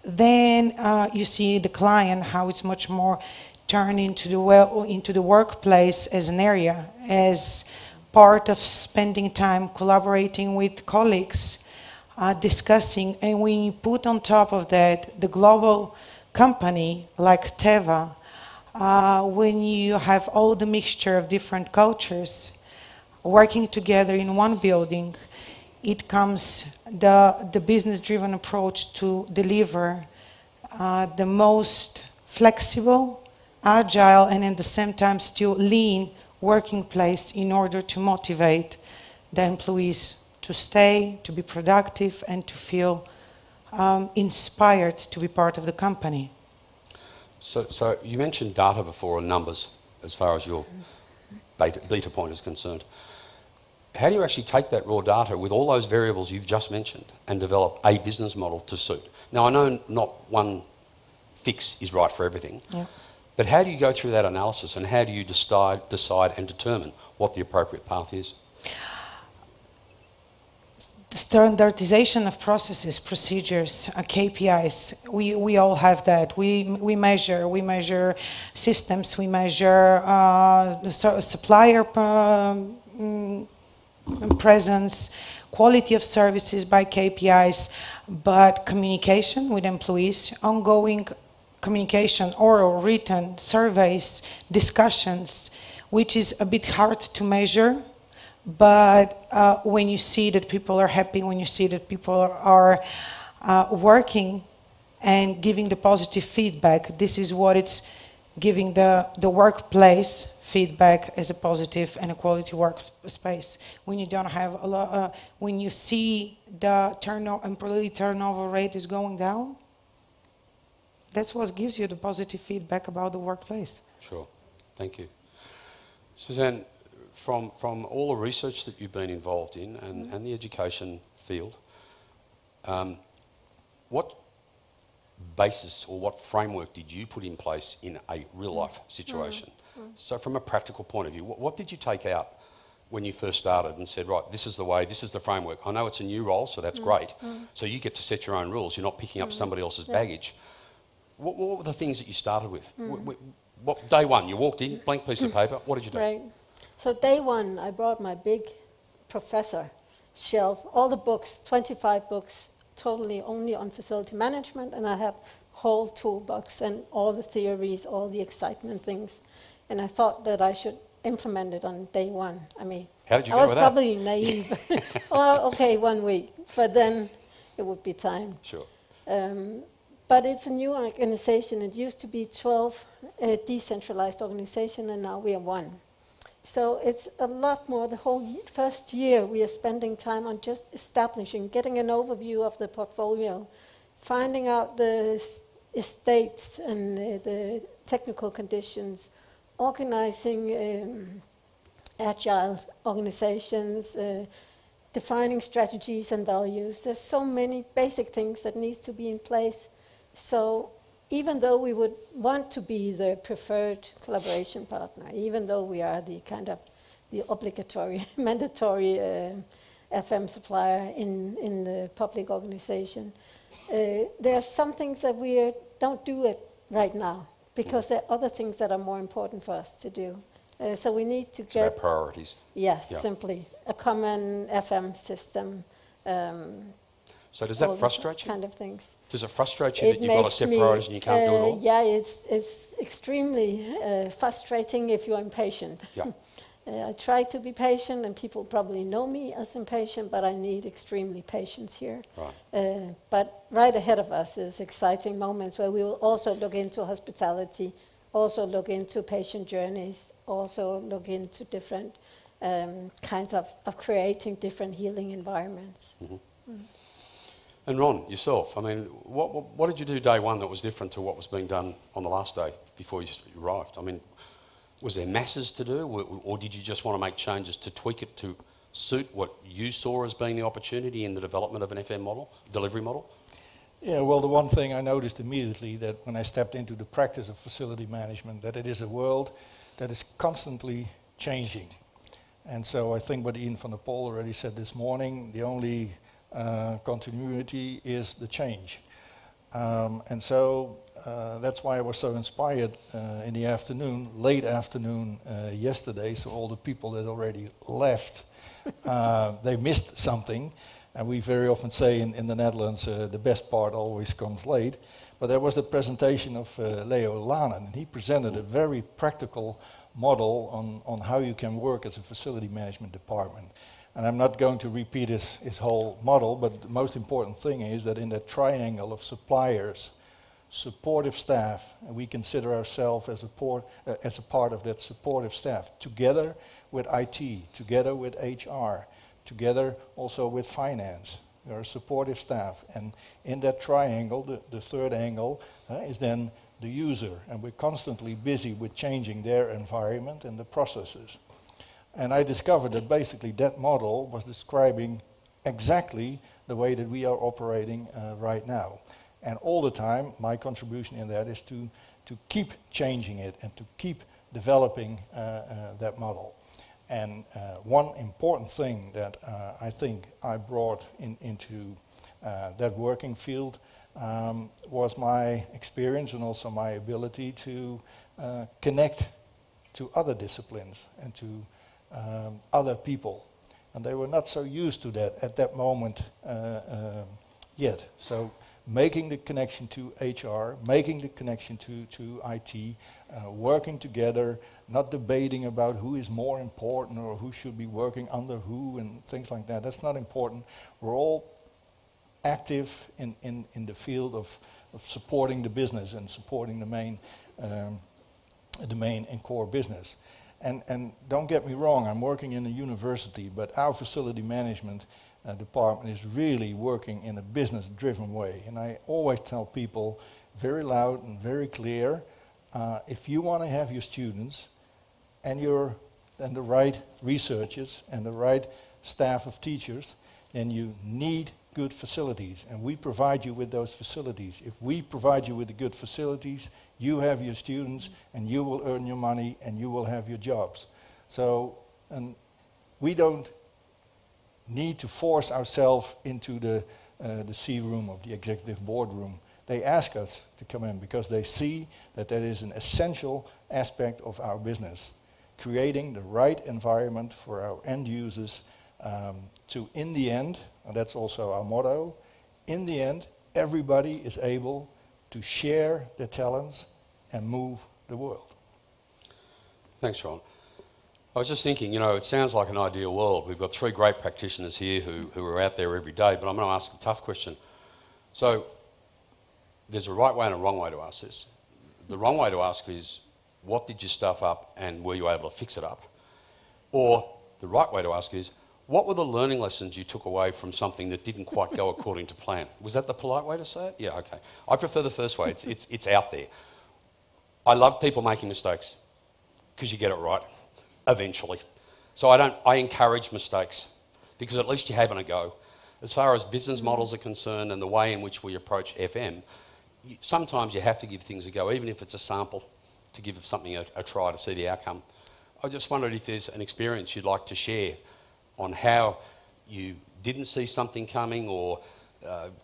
Then you see the client, how it's much more turned into the workplace as an area, as part of spending time collaborating with colleagues, discussing, and when you put on top of that the global company like Teva, when you have all the mixture of different cultures working together in one building, it comes the business-driven approach to deliver the most flexible, agile, and at the same time still lean working place in order to motivate the employees to stay, to be productive, and to feel inspired to be part of the company. So you mentioned data before, and numbers, as far as your beta point is concerned. How do you actually take that raw data with all those variables you've just mentioned and develop a business model to suit? Now, I know not one fix is right for everything, yeah. But how do you go through that analysis, and how do you decide and determine what the appropriate path is? The standardization of processes, procedures, KPIs, we all have that. We measure systems, we measure supplier presence, quality of services by KPIs, but communication with employees, ongoing communication, oral, written, surveys, discussions, which is a bit hard to measure, but when you see that people are happy, when you see that people are working and giving the positive feedback, this is what it's giving the workplace feedback as a positive and a quality workspace. When you don't have a lot, when you see the employee turnover rate is going down, that's what gives you the positive feedback about the workplace. Sure, thank you. Suzanne, from all the research that you've been involved in and the education field, what basis or what framework did you put in place in a real life situation? So from a practical point of view, what did you take out when you first started and said, right, this is the way, this is the framework? I know it's a new role, so that's great. So you get to set your own rules. You're not picking up somebody else's baggage. What were the things that you started with? What, day one, you walked in, blank piece of paper, what did you do? Right. So day one, I brought my big professor shelf, all the books, 25 books totally only on facility management, and I have whole toolbox and all the theories, all the excitement things. And I thought that I should implement it on day one. I mean, How did you I go was with probably naive. Oh, okay, 1 week, but then it would be time. Sure. But it's a new organization. It used to be 12 decentralized organizations, and now we are 1. So it's a lot more. The whole first year we are spending time on just establishing, getting an overview of the portfolio, finding out the estates and the technical conditions, organizing agile organizations, defining strategies and values. There's so many basic things that needs to be in place. So even though we would want to be the preferred collaboration partner, even though we are the kind of the obligatory, mandatory FM supplier in the public organization, there are some things that we don't do it right now because there are other things that are more important for us to do. So we need to get... About priorities. Yes, Yeah. simply. A common FM system. So does that frustrate you? Kind of things. Does it frustrate you that you've got to set priorities and you can't do it all? Yeah, it's extremely frustrating if you're impatient. Yeah. I try to be patient, and people probably know me as impatient, but I need extremely patience here. Right. But right ahead of us is exciting moments where we will also look into hospitality, also look into patient journeys, also look into different kinds of creating different healing environments. Mm-hmm. And Ron, yourself, I mean, what did you do day one that was different to what was being done on the last day before you arrived? I mean, was there masses to do, or did you just want to make changes to tweak it to suit what you saw as being the opportunity in the development of an FM model, delivery model? Yeah, well, the one thing I noticed immediately that when I stepped into the practice of facility management, that it is a world that is constantly changing. And so I think what Ian van der Pol already said this morning, the only continuity is the change. And so that's why I was so inspired in the afternoon, late afternoon yesterday, so all the people that already left, they missed something. And we very often say in the Netherlands, the best part always comes late. But there was the presentation of Leo Lanen, and he presented a very practical model on how you can work as a facility management department. And I'm not going to repeat his whole model, but the most important thing is that in that triangle of suppliers, supportive staff, and we consider ourselves as a part of that supportive staff, together with IT, together with HR, together also with finance. We are a supportive staff, and in that triangle, the third angle is then the user, and we're constantly busy with changing their environment and the processes. And I discovered that basically that model was describing exactly the way that we are operating right now. And all the time, my contribution in that is to keep changing it and to keep developing that model. And one important thing that I think I brought into that working field was my experience and also my ability to connect to other disciplines and to other people. And they were not so used to that at that moment yet. So making the connection to HR, making the connection to IT, working together, not debating about who is more important or who should be working under who and things like that. That's not important. We're all active in the field of supporting the business and supporting the main and core business. And don't get me wrong, I'm working in a university, but our facility management department is really working in a business-driven way. And I always tell people very loud and very clear, if you want to have your students and the right researchers and the right staff of teachers, then you need good facilities. And we provide you with those facilities. If we provide you with the good facilities, you have your students and you will earn your money and you will have your jobs. So we don't need to force ourselves into the C room of the executive boardroom. They ask us to come in because they see that that is an essential aspect of our business. Creating the right environment for our end users to, in the end, and that's also our motto, in the end, everybody is able to share their talents and move the world. Thanks, Ron. I was just thinking, you know, it sounds like an ideal world. We've got 3 great practitioners here who are out there every day, but I'm going to ask a tough question. So, there's a right way and a wrong way to ask this. The wrong way to ask is, what did you stuff up and were you able to fix it up? Or the right way to ask is, what were the learning lessons you took away from something that didn't quite go according to plan? Was that the polite way to say it? Yeah, okay. I prefer the first way. It's out there. I love people making mistakes because you get it right eventually. So I encourage mistakes because at least you're having a go. As far as business models are concerned and the way in which we approach FM, sometimes you have to give things a go, even if it's a sample, to give something a try to see the outcome. I just wondered if there's an experience you'd like to share on how you didn't see something coming, or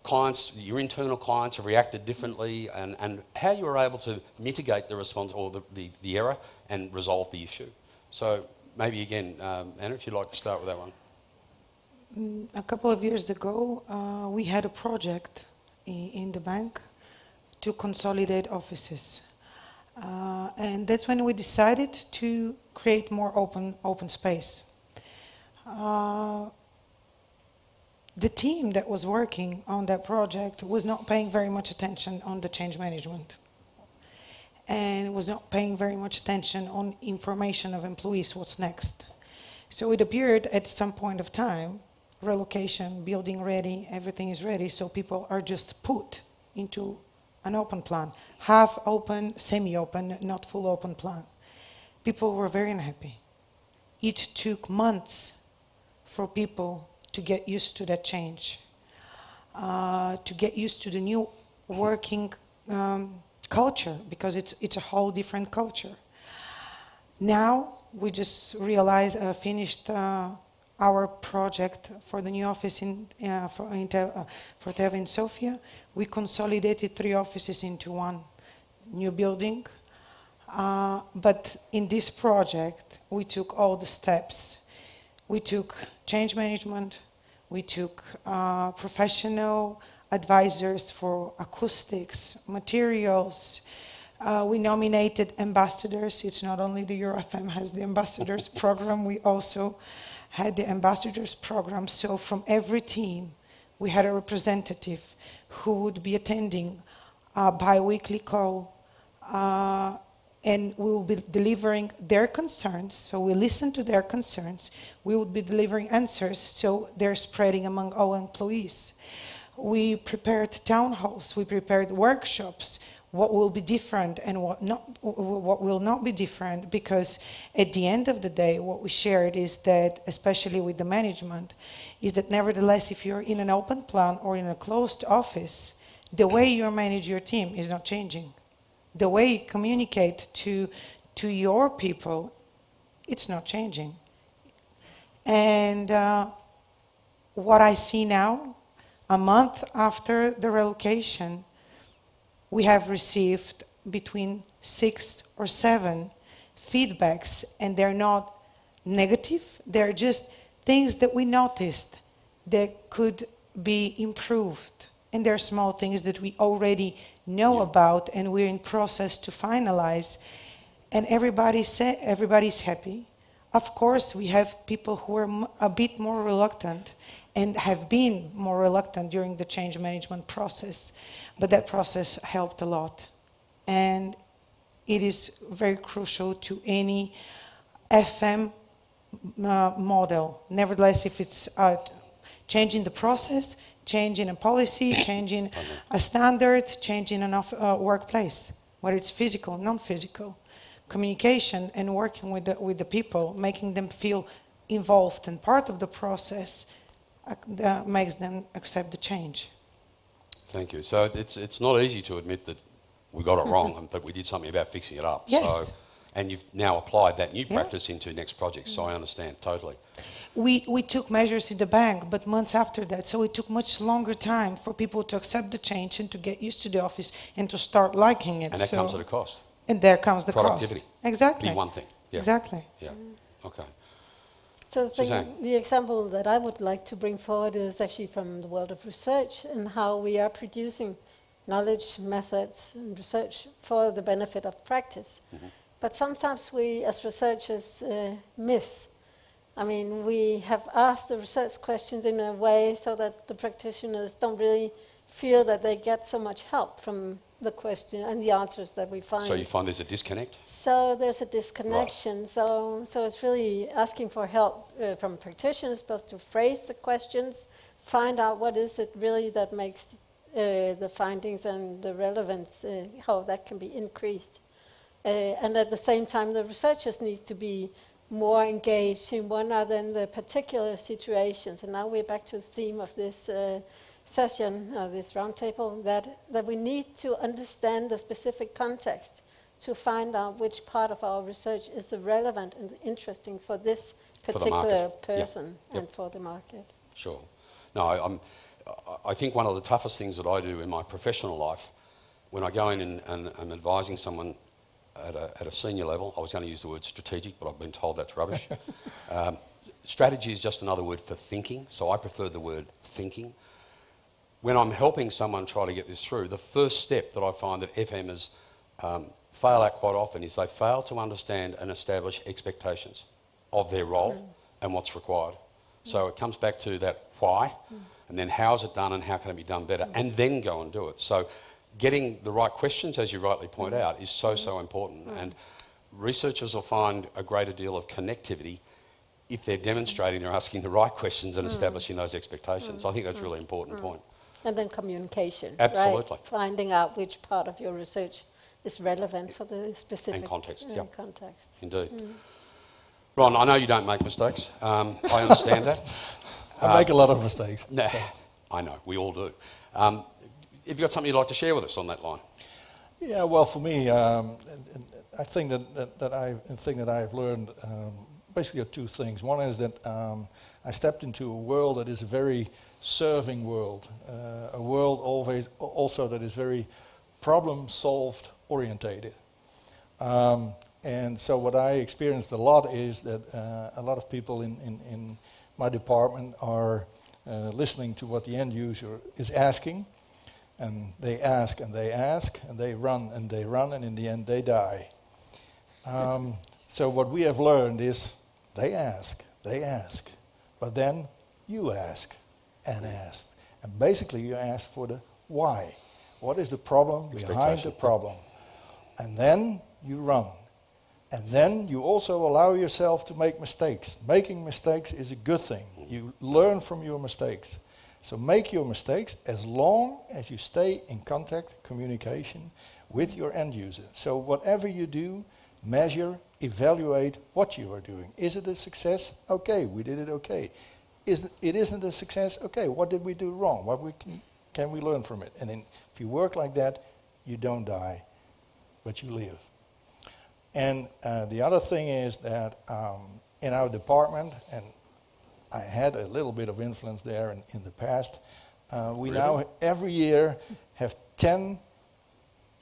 clients, your internal clients have reacted differently, and how you were able to mitigate the response or the error and resolve the issue. So maybe again, Anna, if you'd like to start with that one. A couple of years ago, we had a project in the bank to consolidate offices. And that's when we decided to create more open space. The team that was working on that project was not paying very much attention on the change management, and was not paying very much attention on information of employees, what's next. So it appeared at some point of time, relocation, building ready, everything is ready, so people are just put into an open plan, half open, semi-open, not full open plan. People were very unhappy. It took months for people to get used to that change, to get used to the new working culture, because it's a whole different culture. Now we just realized, finished our project for the new office for Tev in Sofia. We consolidated 3 offices into one new building. But in this project, we took all the steps. We took change management, we took professional advisors for acoustics, materials. We nominated ambassadors. It's not only the EuroFM has the ambassadors program, we also had the ambassadors program. So from every team, we had a representative who would be attending a bi-weekly call, and we will be delivering their concerns. So we listen to their concerns. We would be delivering answers, so they're spreading among all employees. We prepared town halls, we prepared workshops, what will be different and what will not be different, because at the end of the day, what we shared is that, especially with the management, is that nevertheless, if you're in an open plan or in a closed office, the way you manage your team is not changing. The way you communicate to your people, it's not changing. And what I see now, a month after the relocation, we have received between 6 or 7 feedbacks, and they're not negative, they're just things that we noticed that could be improved. And they're small things that we already know about, and we're in process to finalize. And everybody's happy. Of course, we have people who are a bit more reluctant and have been more reluctant during the change management process. But that process helped a lot. And it is very crucial to any FM model. Nevertheless, if it's changing the process, changing a policy, changing a standard, changing a workplace, whether it's physical, non-physical, communication and working with the people, making them feel involved and part of the process, that makes them accept the change. Thank you. So it's not easy to admit that we got it wrong, but we did something about fixing it up. Yes. So, and you've now applied that new practice into next projects, so I understand totally. We took measures in the bank, but months after that, so it took much longer time for people to accept the change and to get used to the office and to start liking it. And that comes at a cost. And there comes the productivity. cost. Exactly. Be one thing. Yeah. Exactly. Yeah. Okay. So Suzanne. the example that I would like to bring forward is actually from the world of research and how we are producing knowledge, methods, and research for the benefit of practice. But sometimes we, as researchers, miss. I mean, we have asked the research questions in a way so that the practitioners don't really feel that they get so much help from the question and the answers that we find. So you find there's a disconnect? So there's a disconnection. Right. So it's really asking for help from practitioners, both to phrase the questions, find out what is it really that makes the findings and the relevance, how that can be increased. And at the same time, the researchers need to be more engaged in one or then the particular situations. And now we're back to the theme of this session, this roundtable, that we need to understand the specific context to find out which part of our research is relevant and interesting for this particular person and for the market. Sure. No, I think one of the toughest things that I do in my professional life, when I go in and I'm advising someone at a senior level, I was going to use the word strategic, but I've been told that's rubbish. Strategy is just another word for thinking, so I prefer the word thinking. When I'm helping someone try to get this through, the first step that I find that FMers fail at quite often is they fail to understand and establish expectations of their role and what's required. So it comes back to that why, and then how is it done and how can it be done better, and then go and do it. So getting the right questions, as you rightly point out, is so important. And researchers will find a greater deal of connectivity if they're demonstrating they're asking the right questions and establishing those expectations. I think that's a really important point. And then communication. Absolutely. Right? Finding out which part of your research is relevant for the specific context. Context. Indeed. Ron, I know you don't make mistakes. I understand that. I make a lot of mistakes. Nah, so. I know, we all do. Have you got something you'd like to share with us on that line? Yeah, well, for me, I think that I've learned basically are two things. One is that I stepped into a world that is a very serving world, a world always also that is very problem-solved orientated. And so what I experienced a lot is that a lot of people in my department are listening to what the end user is asking, and they ask and they ask, and they run and they run, and in the end they die. So what we have learned is they ask, but then you ask and ask. And basically you ask for the why. What is the problem behind the problem? And then you run. And then you also allow yourself to make mistakes. Making mistakes is a good thing. You learn from your mistakes. So make your mistakes as long as you stay in contact, communication with your end user. So whatever you do, measure, evaluate what you are doing. Is it a success? Okay, we did it okay. It isn't a success? Okay, what did we do wrong? What can we learn from it? And then if you work like that, you don't die, but you live. And the other thing is that in our department, and I had a little bit of influence there in the past, we now every year have 10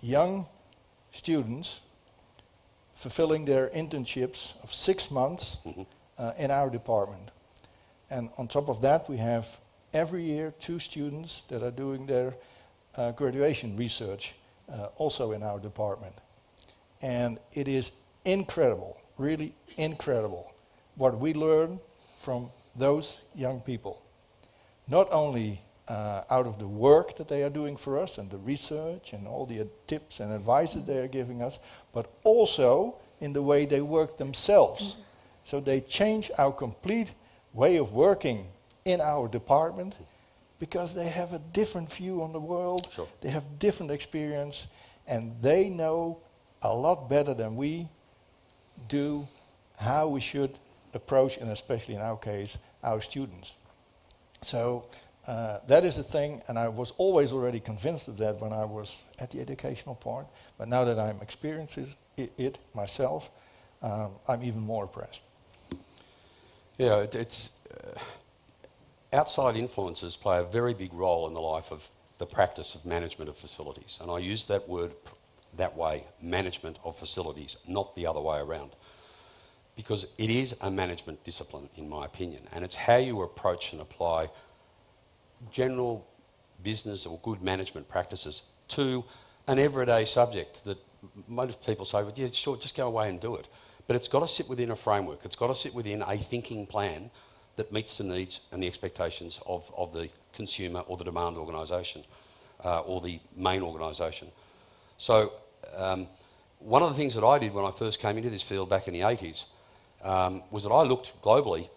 young students fulfilling their internships of 6 months in our department. And on top of that, we have every year 2 students that are doing their graduation research also in our department. And it is incredible, really incredible, what we learn from those young people. Not only out of the work that they are doing for us and the research and all the tips and advices they are giving us, but also in the way they work themselves. So they change our complete way of working in our department because they have a different view on the world, they have different experience, and they know a lot better than we do how we should approach, and especially in our case, our students. So that is the thing, and I was always already convinced of that when I was at the educational part, but now that I'm experiencing it myself, I'm even more impressed. Yeah, it's outside influences play a very big role in the life of the practice of management of facilities, and I use that word that way, management of facilities, not the other way around. because it is a management discipline, in my opinion, and it's how you approach and apply general business or good management practices to an everyday subject that most people say, well, yeah, sure, just go away and do it. But it's got to sit within a framework. It's got to sit within a thinking plan that meets the needs and the expectations of the consumer or the demand organisation or the main organisation. So one of the things that I did when I first came into this field back in the 80s was that I looked globally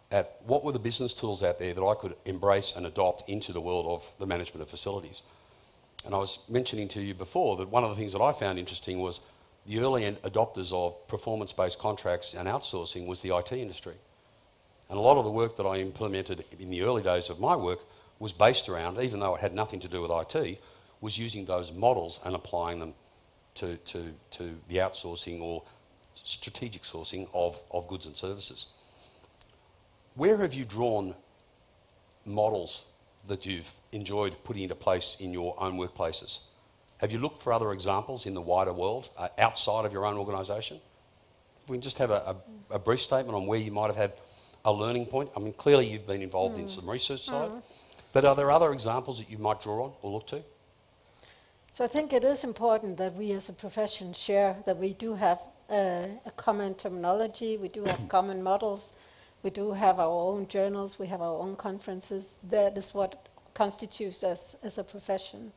at what were the business tools out there that I could embrace and adopt into the world of the management of facilities. And I was mentioning to you before that one of the things that I found interesting was the early adopters of performance-based contracts and outsourcing was the IT industry. And a lot of the work that I implemented in the early days of my work was based around, even though it had nothing to do with IT, was using those models and applying them to the outsourcing or strategic sourcing of goods and services. Where have you drawn models that you've enjoyed putting into place in your own workplaces? Have you looked for other examples in the wider world outside of your own organisation? If we can just have a brief statement on where you might have had a learning point. I mean, clearly you've been involved in some research side, but are there other examples that you might draw on or look to? So I think it is important that we as a profession share that we do have a common terminology, we do have common models, we do have our own journals, we have our own conferences. That is what constitutes us as a profession.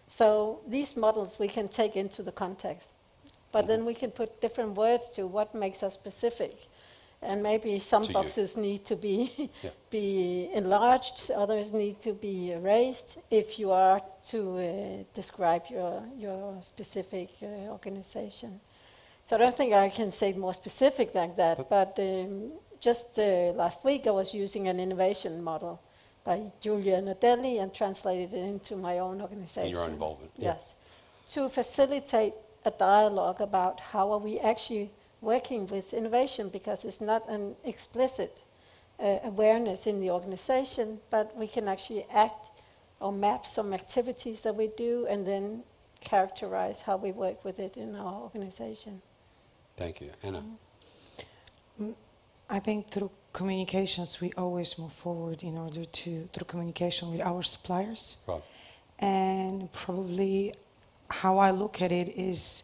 So these models we can take into the context, but then we can put different words to what makes us specific. And maybe some boxes need to be, be enlarged, others need to be erased if you are to describe your specific organization. So I don't think I can say more specific like that, but just last week I was using an innovation model by Julia Nadelli and translated it into my own organization. Your own involvement. Yes. To facilitate a dialogue about how are we actually working with innovation, because it's not an explicit awareness in the organization, but we can actually act or map some activities that we do and then characterize how we work with it in our organization. Thank you. Anna? I think through communications we always move forward in order to, through communication with our suppliers. Right. And probably how I look at it is,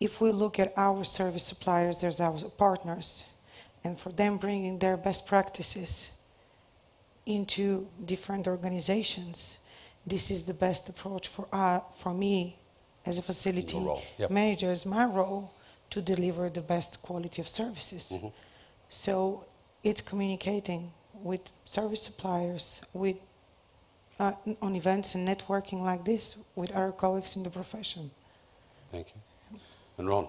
if we look at our service suppliers, there's our partners, and for them bringing their best practices into different organizations, this is the best approach for me as a facility manager, as my role, to deliver the best quality of services. So it's communicating with service suppliers, with on events and networking like this with our colleagues in the profession. Thank you. And Ron?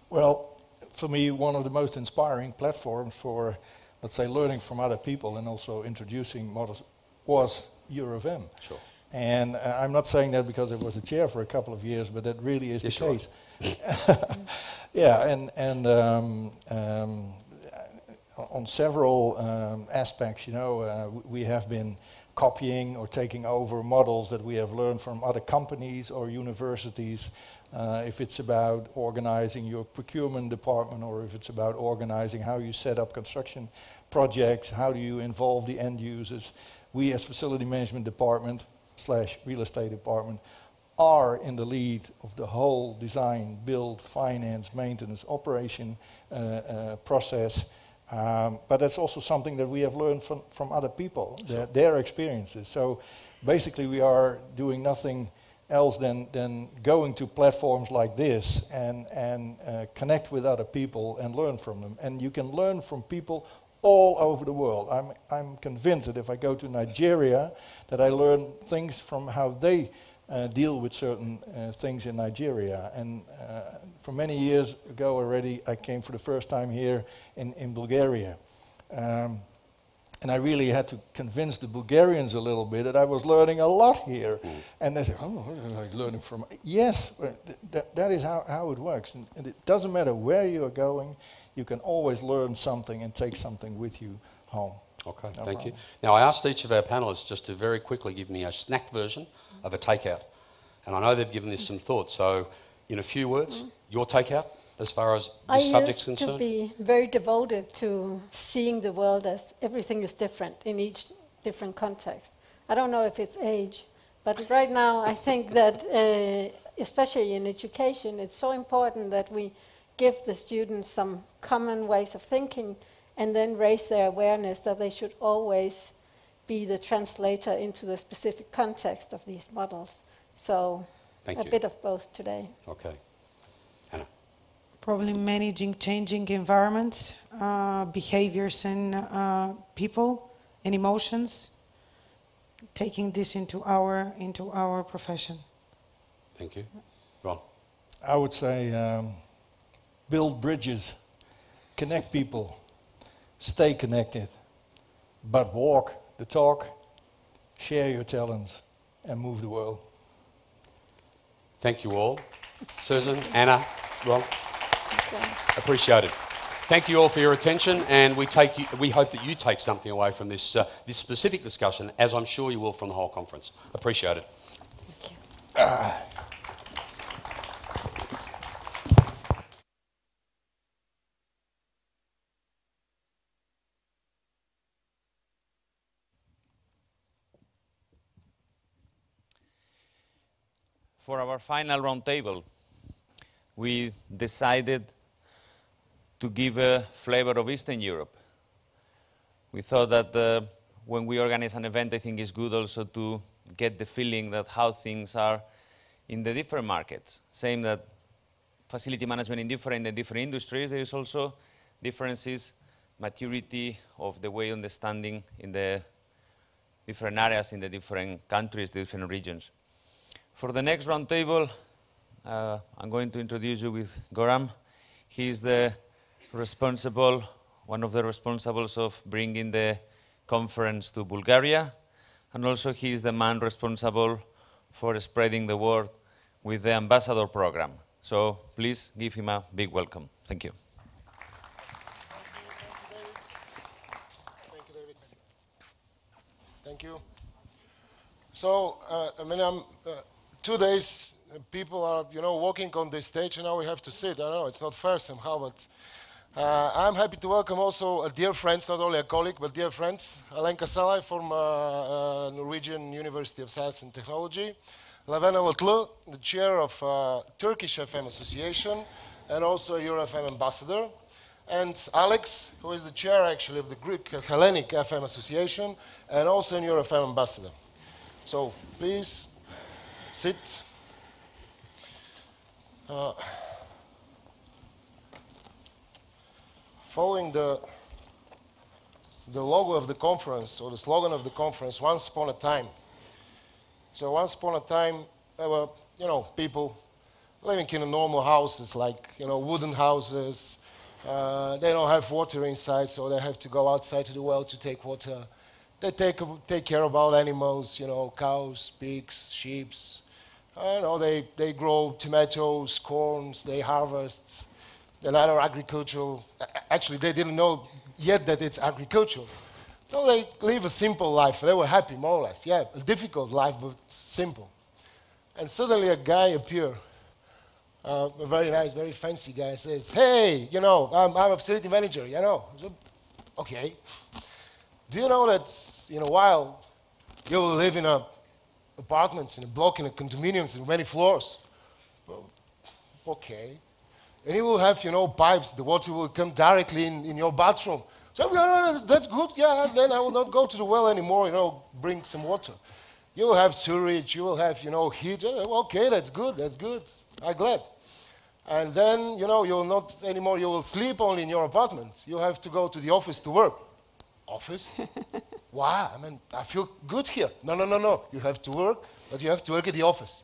Well, for me, one of the most inspiring platforms for, let's say, learning from other people and also introducing models was EuroFM. Sure. And I'm not saying that because it was a chair for a couple of years, but that really is the case. Yeah, and on several aspects, you know, we have been copying or taking over models that we have learned from other companies or universities. If it's about organizing your procurement department, or if it's about organizing how you set up construction projects, how do you involve the end users. We as facility management department / real estate department are in the lead of the whole design, build, finance, maintenance, operation process. But that's also something that we have learned from other people, their experiences. So basically we are doing nothing else than going to platforms like this and connect with other people and learn from them. And you can learn from people all over the world. I'm convinced that if I go to Nigeria, that I learn things from how they deal with certain things in Nigeria. And for many years ago already, I came for the first time here in Bulgaria. And I really had to convince the Bulgarians a little bit that I was learning a lot here. And they said, oh, I'm learning from... Yes, that is how it works. And it doesn't matter where you are going, you can always learn something and take something with you home. Okay, thank you. Now, I asked each of our panellists just to very quickly give me a snack version of a takeout. And I know they've given this some thought. So, in a few words, your takeout as far as I this subject's used to concerned? be very devoted to seeing the world as everything is different in each different context. I don't know if it's age, but right now I think that, especially in education, it's so important that we give the students some common ways of thinking and then raise their awareness that they should always be the translator into the specific context of these models. So a bit of both today. Okay. Anna? Probably managing changing environments, behaviors and people and emotions, taking this into our profession. Thank you. Ron? I would say build bridges, connect people, stay connected, but walk the talk, share your talents, and move the world. Thank you all. Susan, Anna, Ron, appreciate it. Thank you all for your attention, and we hope that you take something away from this, this specific discussion, as I'm sure you will from the whole conference. Appreciate it. Thank you. For our final roundtable, we decided to give a flavor of Eastern Europe. We thought that when we organize an event, I think it's good also to get the feeling that how things are in the different markets. Same that facility management in different industries, there is also differences, maturity of the way of understanding in the different areas, in the different countries, the different regions. For the next roundtable, I'm going to introduce you with Goran. He is the responsible, one of the responsibles of bringing the conference to Bulgaria, and also he is the man responsible for spreading the word with the ambassador program. So please give him a big welcome. Thank you. Thank you, David. Thank you. So, I mean, 2 days, people are, walking on this stage, and now we have to sit. I know it's not fair somehow, but I'm happy to welcome also dear friends, not only a colleague, but dear friends. Alenka Salai from Norwegian University of Science and Technology. Levena Lotlu, the chair of Turkish FM Association, and also a EuroFM ambassador. And Alex, who is the chair actually of the Greek Hellenic FM Association, and also an EuroFM ambassador. So please sit. Following the logo of the conference, or the slogan of the conference, once upon a time. So once upon a time, there were, people living in normal houses, like, wooden houses. They don't have water inside, so they have to go outside to the well to take water. They take care about animals, cows, pigs, sheep. They grow tomatoes, corns, they harvest, and other agricultural. Actually, they didn't know yet that it's agricultural. No, they live a simple life. They were happy, more or less. Yeah, a difficult life, but simple. And suddenly a guy appeared, a very nice, very fancy guy, says, "Hey, I'm a facility manager, So, okay. Do you know that in a while you will live in apartments, in a block, in a condominiums, in many floors?" Well, okay. And you will have, pipes. The water will come directly in your bathroom. So, that's good. Yeah, then I will not go to the well anymore, bring some water. You will have sewage. You will have, heat. Okay, that's good. That's good. I'm glad. And then, you will not anymore. You will sleep only in your apartment. You have to go to the office to work. Office? Why? I mean, I feel good here. No. You have to work, but you have to work at the office.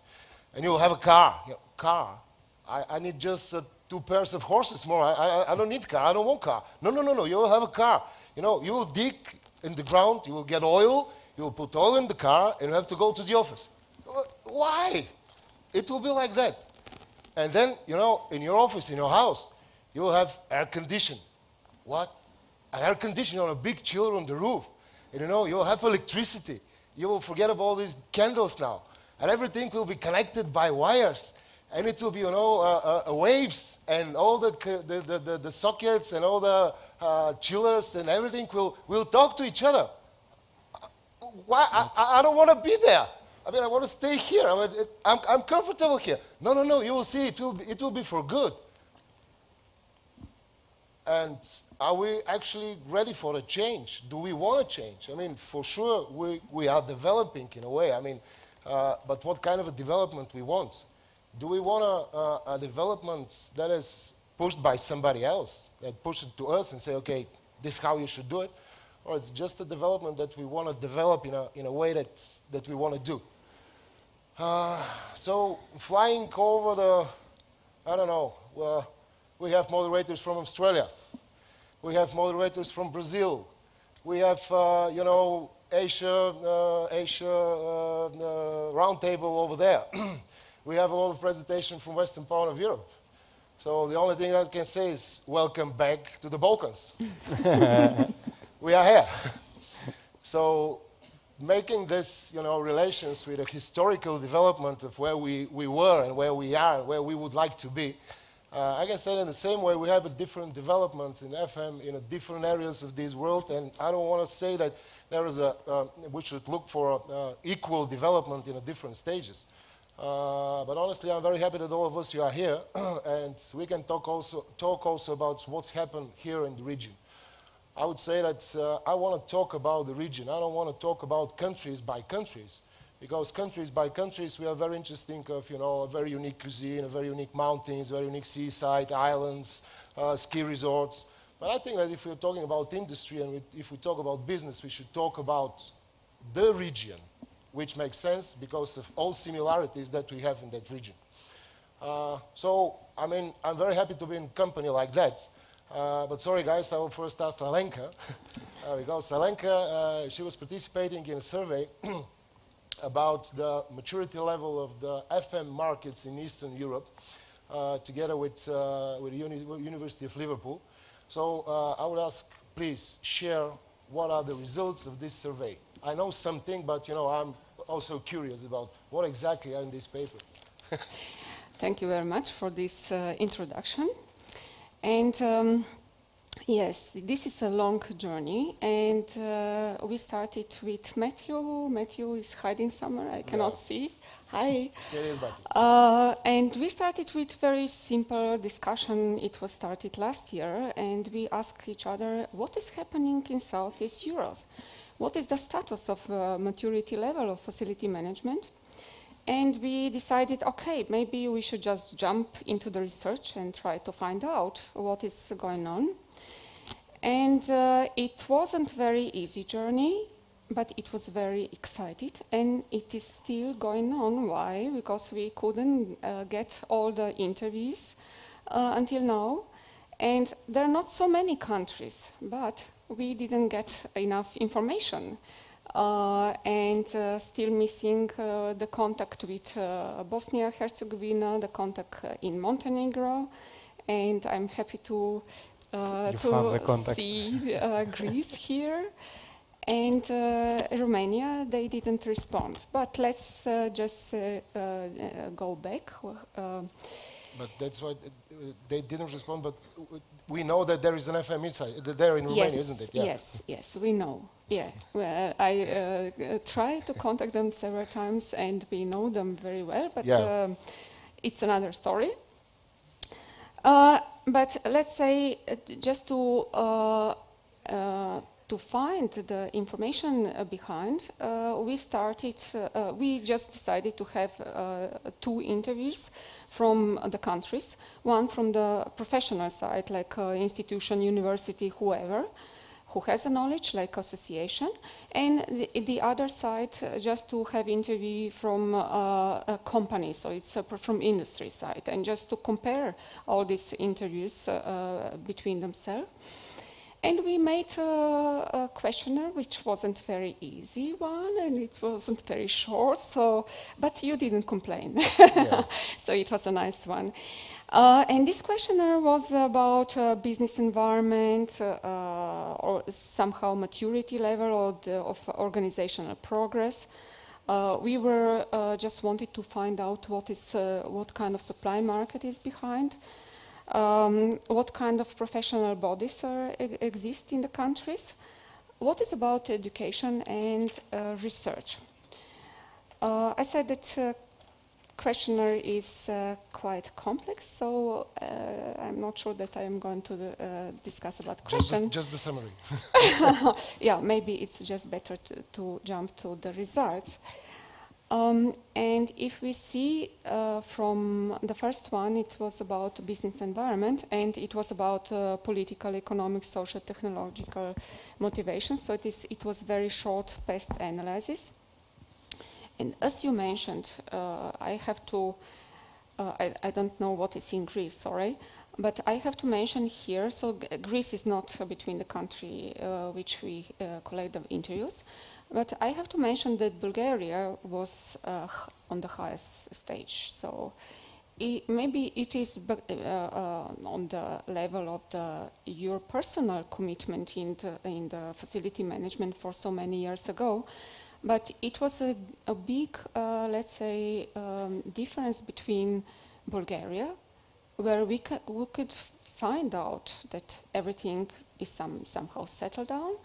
And you will have a car. Car? I need just 2 pairs of horses more. I don't need car. I don't want car. No. You will have a car. You will dig in the ground. You will get oil. You will put oil in the car, and you have to go to the office. Why? It will be like that. And then, in your office, in your house, you will have air conditioning. What? An air conditioner on a big chiller on the roof. And you'll have electricity. You will forget about all these candles now. And everything will be connected by wires. and it will be, you know, waves, and all the sockets and all the chillers and everything will talk to each other. Why? I don't want to be there. I mean, I want to stay here. I mean, I'm comfortable here. No, no, no. You will see. It will be for good. And are we actually ready for a change? Do we want to change? I mean, for sure, we are developing in a way. I mean, but what kind of a development we want? Do we want a development that is pushed by somebody else, that pushes it to us and say, okay, this is how you should do it? Or it's just a development that we want to develop in a way that we want to do? So flying over the, I don't know, we have moderators from Australia. We have moderators from Brazil. We have, you know, Asia roundtable over there. We have a lot of presentation from Western part of Europe. So the only thing I can say is welcome back to the Balkans. We are here. So making this, you know, relations with a historical development of where we were and where we are and where we would like to be, I can say in the same way we have a different developments in FM in different areas of this world, and I don't want to say that there is we should look for equal development in different stages. But honestly, I'm very happy that all of us you are here, and we can talk also about what's happened here in the region. I would say that I want to talk about the region. I don't want to talk about countries by countries, because countries by countries we are very interesting of, you know, a very unique cuisine, a very unique mountains, very unique seaside, islands, ski resorts. But I think that if we're talking about industry and if we talk about business, we should talk about the region, which makes sense because of all similarities that we have in that region. So, I mean, I'm very happy to be in a company like that. But sorry, guys, I will first ask Alenka, because Alenka, she was participating in a survey about the maturity level of the FM markets in Eastern Europe, together with the University of Liverpool. So I would ask, please share what are the results of this survey. I know something, but you know, I'm also curious about what exactly are in this paper. Thank you very much for this introduction. And yes, this is a long journey, and we started with Matthew. Matthew is hiding somewhere, I cannot see. Hi. Here is Matthew. And we started with very simple discussion. It was started last year, and we asked each other, what is happening in Southeast Europe? What is the status of maturity level of facility management? And we decided, okay, maybe we should just jump into the research and try to find out what is going on. And it wasn't a very easy journey, but it was very exciting, and it is still going on. Why? Because we couldn't get all the interviews until now. And there are not so many countries, but we didn't get enough information. And still missing the contact with Bosnia-Herzegovina, the contact in Montenegro, and I'm happy to see Greece here. And Romania, they didn't respond. But let's just go back. But that's why they didn't respond, but we know that there is an FM inside, there in Romania, isn't it? Yeah. Yes, yes, we know. Yeah, well, I tried to contact them several times, and we know them very well, but it's another story. But let's say, just to find the information behind, we just decided to have 2 interviews from the countries, one from the professional side, like institution, university, whoever, who has a knowledge, like association, and the other side, just to have interview from a company, so it's from industry side, and just to compare all these interviews between themselves. And we made a questionnaire, which wasn't very easy one, and it wasn't very short, but you didn't complain. Yeah. So it was a nice one. And this questionnaire was about business environment, or somehow maturity level of organizational progress, We were just wanted to find out what kind of supply market is behind, what kind of professional bodies exist in the countries, what is about education and research. I said that questionnaire is quite complex, so I'm not sure that I am going to discuss about questions. Just the summary. Yeah, maybe it's just better to jump to the results. And if we see from the first one, it was about business environment, and it was about political, economic, social, technological motivations. So it was very short past analysis. And as you mentioned, I have to, I don't know what is in Greece, sorry, but I have to mention here, so Greece is not between the country which we collect the interviews, but I have to mention that Bulgaria was on the highest stage. So maybe it is on the level of your personal commitment in the facility management for so many years ago. But it was a big, let's say, difference between Bulgaria, where we could find out that everything is somehow settled down,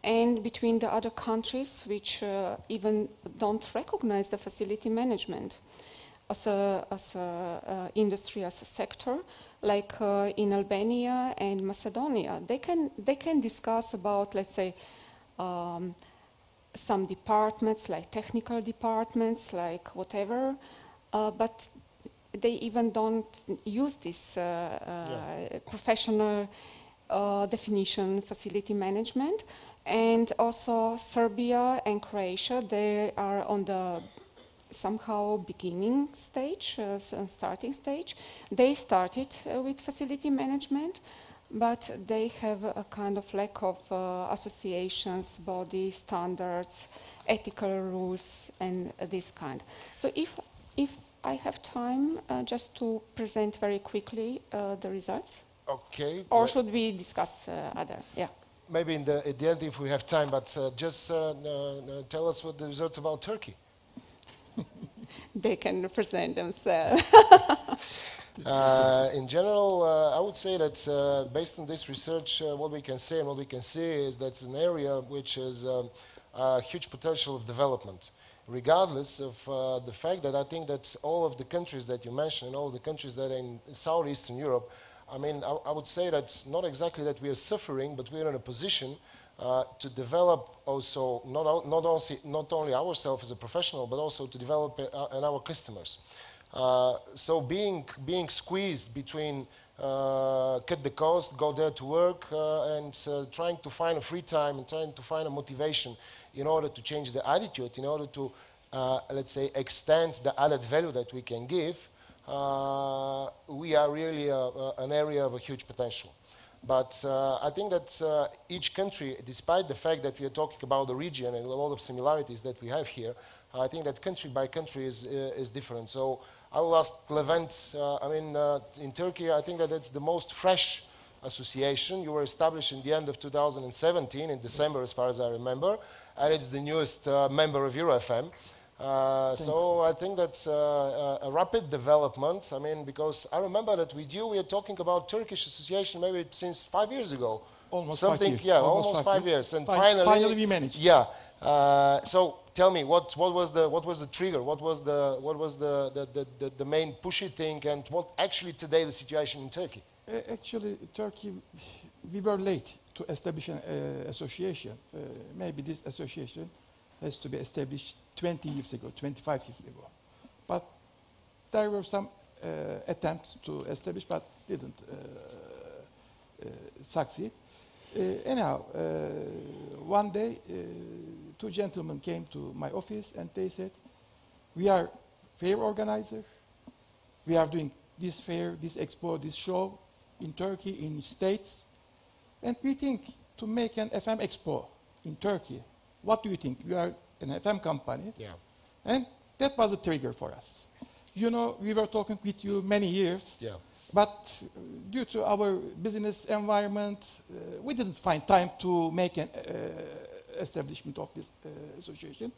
and between the other countries which even don't recognize the facility management as a industry, as a sector, like in Albania and Macedonia. They can discuss about, let's say, some departments, like technical departments, like whatever, but they even don't use this professional definition, facility management. And also Serbia and Croatia, they are on the somehow beginning stage, starting stage. They started with facility management, but they have a kind of lack of associations, body standards, ethical rules, and this kind. So if I have time just to present very quickly the results. Okay. Or should we discuss other? Yeah. Maybe at the end if we have time, but just tell us what the results about Turkey. They can represent themselves. In general, I would say that based on this research, what we can say and what we can see is that it's an area which has a huge potential of development, regardless of the fact that I think that all of the countries that you mentioned, all of the countries that are in Southeastern Europe, I mean, I would say that not exactly that we are suffering, but we are in a position to develop also not only ourselves as a professional, but also to develop and our customers. So being squeezed between cut the cost, go there to work, and trying to find a free time and trying to find a motivation in order to change the attitude, in order to, let's say, extend the added value that we can give, we are really an area of a huge potential. But I think that each country, despite the fact that we are talking about the region and a lot of similarities that we have here, I think that country by country is different. So I will ask Levent, in Turkey, I think that it's the most fresh association. You were established in the end of 2017, in December, as far as I remember, and it's the newest member of EuroFM. So I think that's a rapid development. I mean, because I remember that with you, we are talking about Turkish association maybe since 5 years ago. Almost something, 5 years. Yeah, almost 5 years. And finally we managed. Yeah. So tell me, what was the trigger? What was the main pushy thing, and what actually today the situation in Turkey? Actually, Turkey, we were late to establish an association. Maybe this association has to be established 20 years ago, 25 years ago. But there were some attempts to establish, but didn't succeed. Anyhow, one day, two gentlemen came to my office and they said, we are fair organizer. We are doing this fair, this expo, this show in Turkey, in States. And we think to make an FM expo in Turkey. What do you think? We are an FM company. Yeah. And that was a trigger for us. You know, we were talking with you many years. Yeah. But due to our business environment, we didn't find time to make an establishment of this association.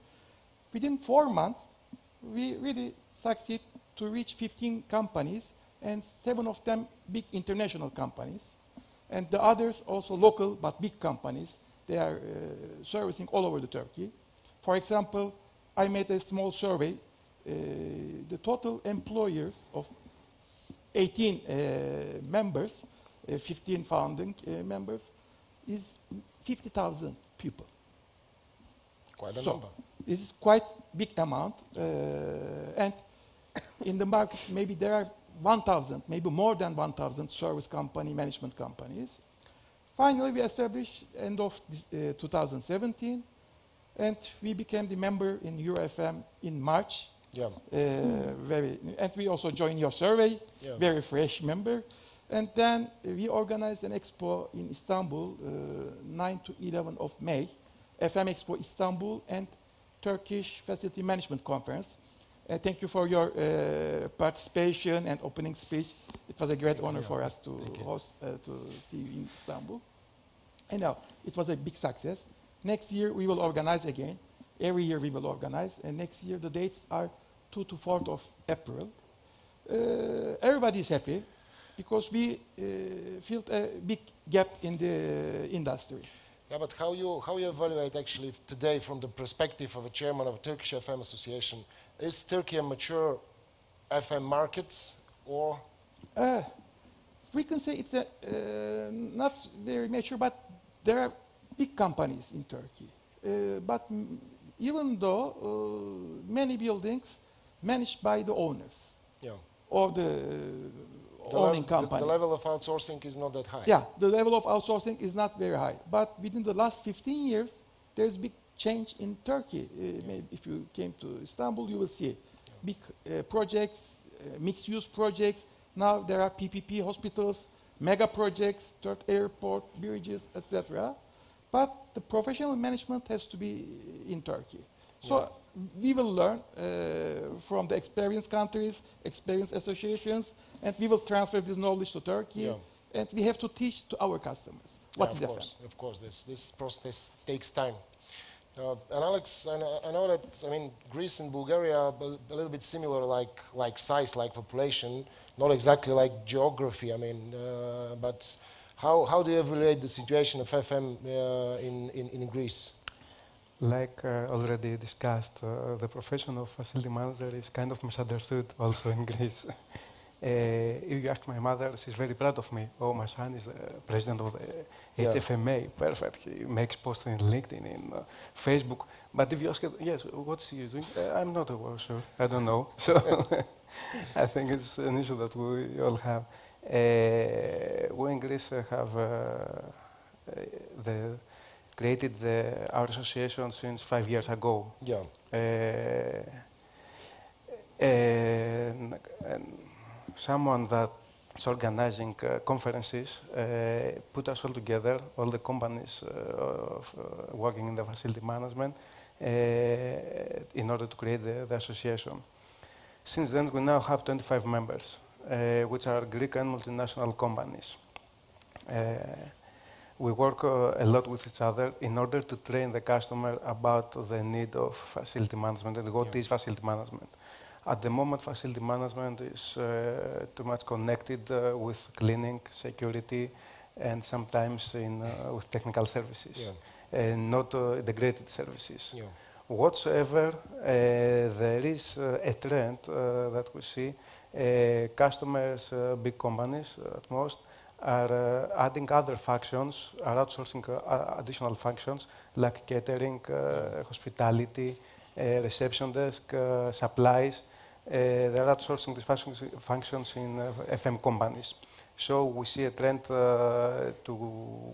within 4 months, we really succeed to reach 15 companies, and 7 of them big international companies, and the others also local but big companies. They are servicing all over the Turkey. For example, I made a small survey. The total employers of 18 members, 15 founding members, is 50,000 people. Quite a number. This is quite big amount, and in the market maybe there are 1,000, maybe more than 1,000 service company, management companies. Finally, we established end of 2017, and we became the member in EuroFM in March. Yeah. And we also joined your survey, Yeah. very fresh member. And then we organized an expo in Istanbul, 9 to 11 of May, FM Expo Istanbul and Turkish Facility Management Conference. Thank you for your participation and opening speech. It was a great honor for us to host, to see you in Istanbul. And now, it was a big success. Next year, we will organize again. Every year we will organize. And next year, the dates are 2 to 4th of April. Everybody is happy because we felt a big gap in the industry. Yeah, but how you evaluate actually today from the perspective of a chairman of a Turkish FM association? Is Turkey a mature FM market, or? We can say it's not very mature, but there are big companies in Turkey. But even though many buildings managed by the owners, Yeah. or the owning company. The level of outsourcing is not that high. Yeah, the level of outsourcing is not very high. But within the last 15 years, there's big change in Turkey. Maybe if you came to Istanbul, you will see big projects, mixed-use projects. Now there are PPP hospitals, mega projects, third airport, bridges, etc. But the professional management has to be in Turkey. So we will learn from the experienced countries, experienced associations, and we will transfer this knowledge to Turkey. Yeah. And we have to teach to our customers what is FM. Of course, this process takes time. And Alex, I know that, I mean, Greece and Bulgaria are a little bit similar, like size, like population, not exactly like geography. I mean, but how do you evaluate the situation of FM in Greece? Like already discussed, the profession of facility manager is kind of misunderstood also in Greece. If you ask my mother, she's very proud of me. Oh, my son is the president of the HFMA. Perfect. He makes posts in LinkedIn, in Facebook. But if you ask her, yes, what's he doing? I'm not sure. I don't know. So I think it's an issue that we all have. We in Greece have created our association since 5 years ago. Yeah. And someone that's organizing conferences put us all together, all the companies working in the facility management, in order to create the association. Since then, we now have 25 members, which are Greek and multinational companies. We work a lot with each other in order to train the customer about the need of facility management and what is facility management. At the moment, facility management is too much connected with cleaning, security, and sometimes with technical services, and not integrated services. Yeah. Whatsoever, there is a trend that we see. Customers, big companies at most, are adding other functions, are outsourcing additional functions like catering, hospitality, reception desk, supplies. They're outsourcing these functions in FM companies. So we see a trend to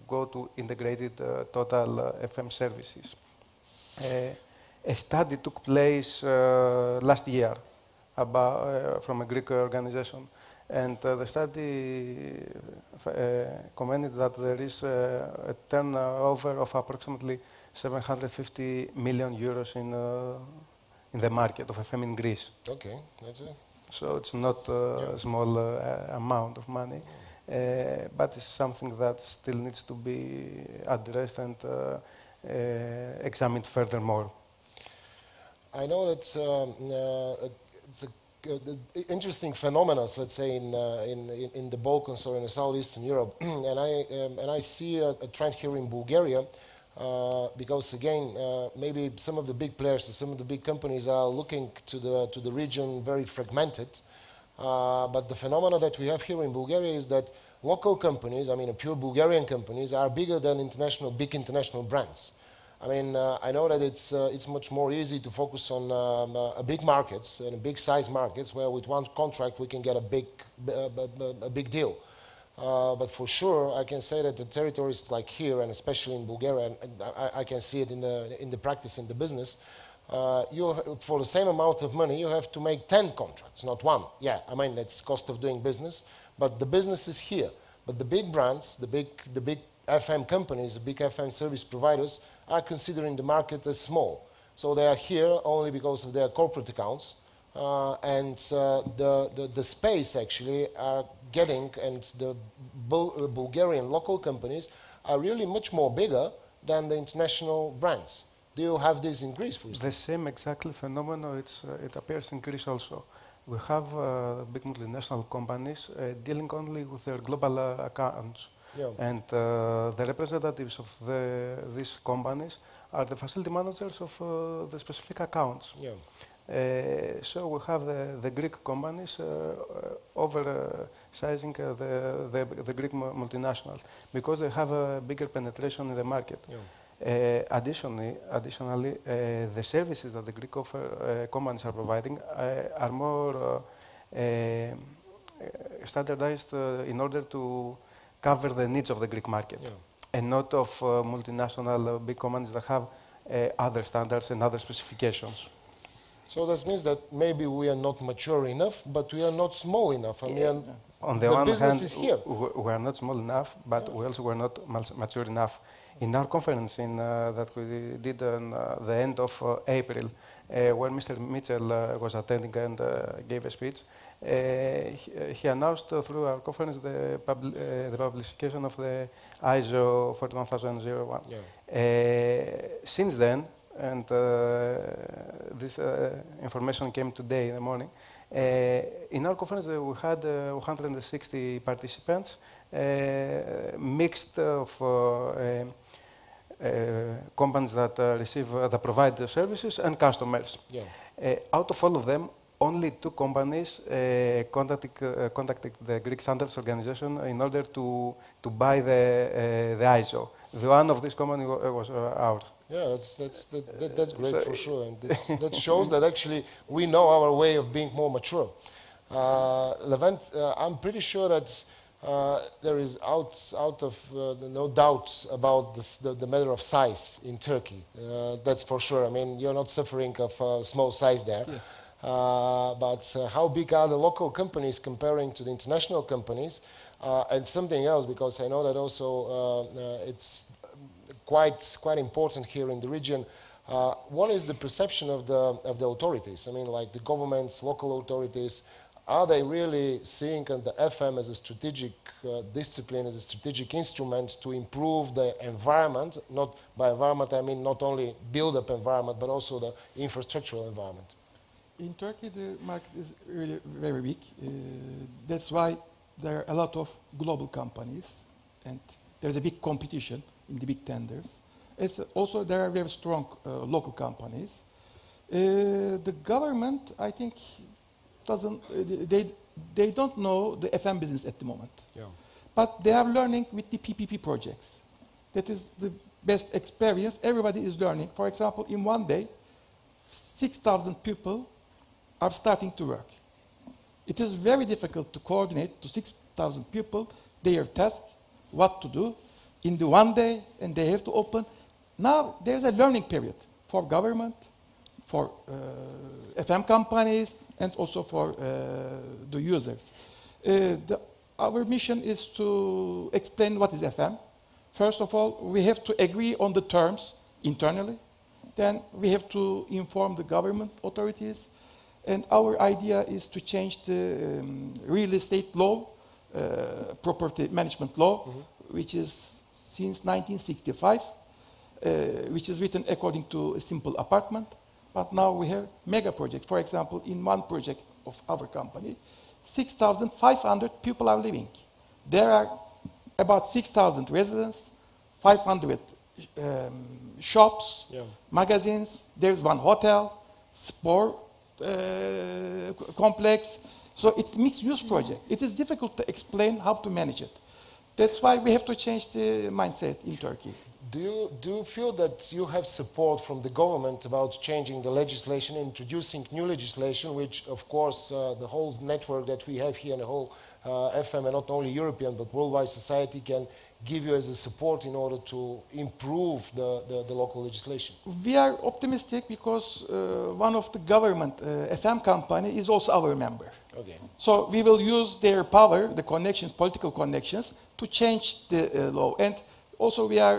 go to integrated total FM services. A study took place last year from a Greek organization. And the study commented that there is a turnover of approximately 750 million euros in the market of FM in Greece. Okay, that's it. So it's not a small amount of money, but it's something that still needs to be addressed and examined furthermore. I know that it's interesting phenomena, let's say, in the Balkans or in Southeastern Europe, and I see a trend here in Bulgaria, because again, maybe some of the big players, some of the big companies are looking to the region very fragmented, but the phenomena that we have here in Bulgaria is that local companies, I mean, pure Bulgarian companies, are bigger than big international brands. I mean, I know that it's much more easy to focus on big markets and big size markets where with one contract we can get a big deal. But for sure, I can say that the territories like here, and especially in Bulgaria, and I can see it in the practice, in the business, for the same amount of money, you have to make 10 contracts, not one. Yeah, I mean, that's cost of doing business, but the business is here. But the big brands, the big FM companies, the big FM service providers are considering the market as small. So they are here only because of their corporate accounts, and the space actually are getting, and the Bulgarian local companies are really much more bigger than the international brands. Do you have this in Greece, for instance? The same exactly phenomenon, it appears in Greece also. We have big multinational companies dealing only with their global accounts. Yeah. And the representatives of these companies are the facility managers of the specific accounts. Yeah. So we have the Greek companies oversizing the Greek multinationals because they have a bigger penetration in the market. Yeah. Additionally, the services that the Greek companies are providing are more standardized in order to cover the needs of the Greek market, yeah, and not of multinational big companies that have other standards and other specifications. So that means that maybe we are not mature enough, but we are not small enough. I mean, on the one hand, is here. We are not small enough, but we also were not mature enough. In our conference that we did on the end of April, where Mr. Mitchell was attending and gave a speech, he announced through our conference the publication of the ISO 41001. Yeah. Since then, and this information came today in the morning, in our conference we had 160 participants, mixed of companies that that provide the services and customers. Yeah. Out of all of them, only 2 companies contacted the Greek Standards Organization in order to buy the ISO. The one of this company was ours. Yeah, that's great, so for sure, and that shows that actually we know our way of being more mature. Levent, I'm pretty sure that there is no doubt about the matter of size in Turkey. That's for sure. I mean, you're not suffering of small size there. Yes. But how big are the local companies comparing to the international companies? And something else, because I know that also it's quite important here in the region. What is the perception of the authorities? I mean, like the governments, local authorities, are they really seeing the FM as a strategic discipline, as a strategic instrument to improve the environment? Not by environment, I mean not only build-up environment, but also the infrastructural environment. In Turkey, the market is really very big. That's why there are a lot of global companies, and there's a big competition in the big tenders. Also, there are very strong local companies. The government, I think, they don't know the FM business at the moment. Yeah. But they are learning with the PPP projects. That is the best experience. Everybody is learning. For example, in one day, 6,000 people are starting to work. It is very difficult to coordinate to 6,000 people their task, what to do in the one day, and they have to open. Now there's a learning period for government, for FM companies, and also for the users. Our mission is to explain what is FM. First of all, we have to agree on the terms internally. Then we have to inform the government authorities. And our idea is to change the real estate law, property management law, which is since 1965, which is written according to a simple apartment. but now we have mega projects. For example, in one project of our company, 6,500 people are living. There are about 6,000 residents, 500 shops, magazines, there's one hotel, sport complex. So it's a mixed-use project. It is difficult to explain how to manage it. That's why we have to change the mindset in Turkey. Do you feel that you have support from the government about changing the legislation, introducing new legislation, which, of course, the whole network that we have here and the whole FM, and not only European, but worldwide society can give you as a support in order to improve the local legislation? We are optimistic because one of the government FM company is also our member. Okay. So we will use their power, the connections, political connections, to change the law. And also we are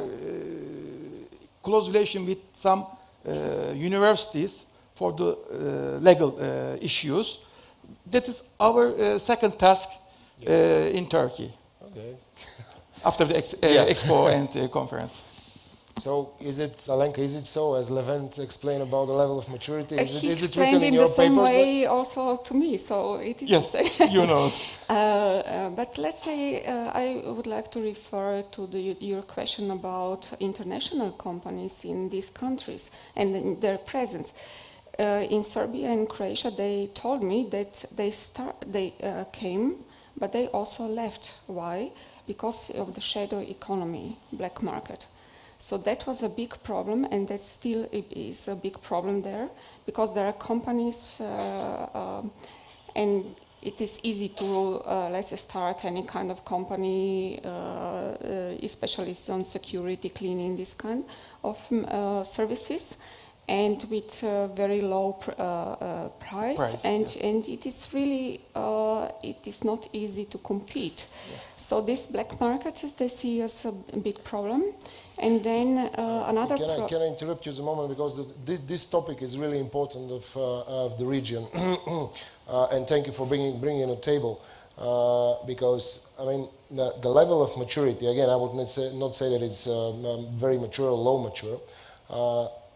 close relation with some universities for the legal issues. That is our second task in Turkey. Okay. After the expo and conference. So is it, Alenka, is it so, as Levent explained about the level of maturity? He Is it explained written in in your the same papers? way also to me, so it is yes, the same. you know. But let's say I would like to refer to your question about international companies in these countries and their presence. In Serbia and Croatia, they told me that they came, but they also left. Why? Because of the shadow economy, black market. So that was a big problem, and that still is a big problem there, because there are companies, and it is easy to, let's say, start any kind of company, especially on security, cleaning, this kind of services, and with very low price, and it is really, it is not easy to compete. Yeah. So this black market, they see as a big problem. And then another... Can I interrupt you a moment, because this topic is really important of the region. And thank you for bringing it to the table. Because, I mean, the level of maturity, again, I would not say that it's very mature or low mature.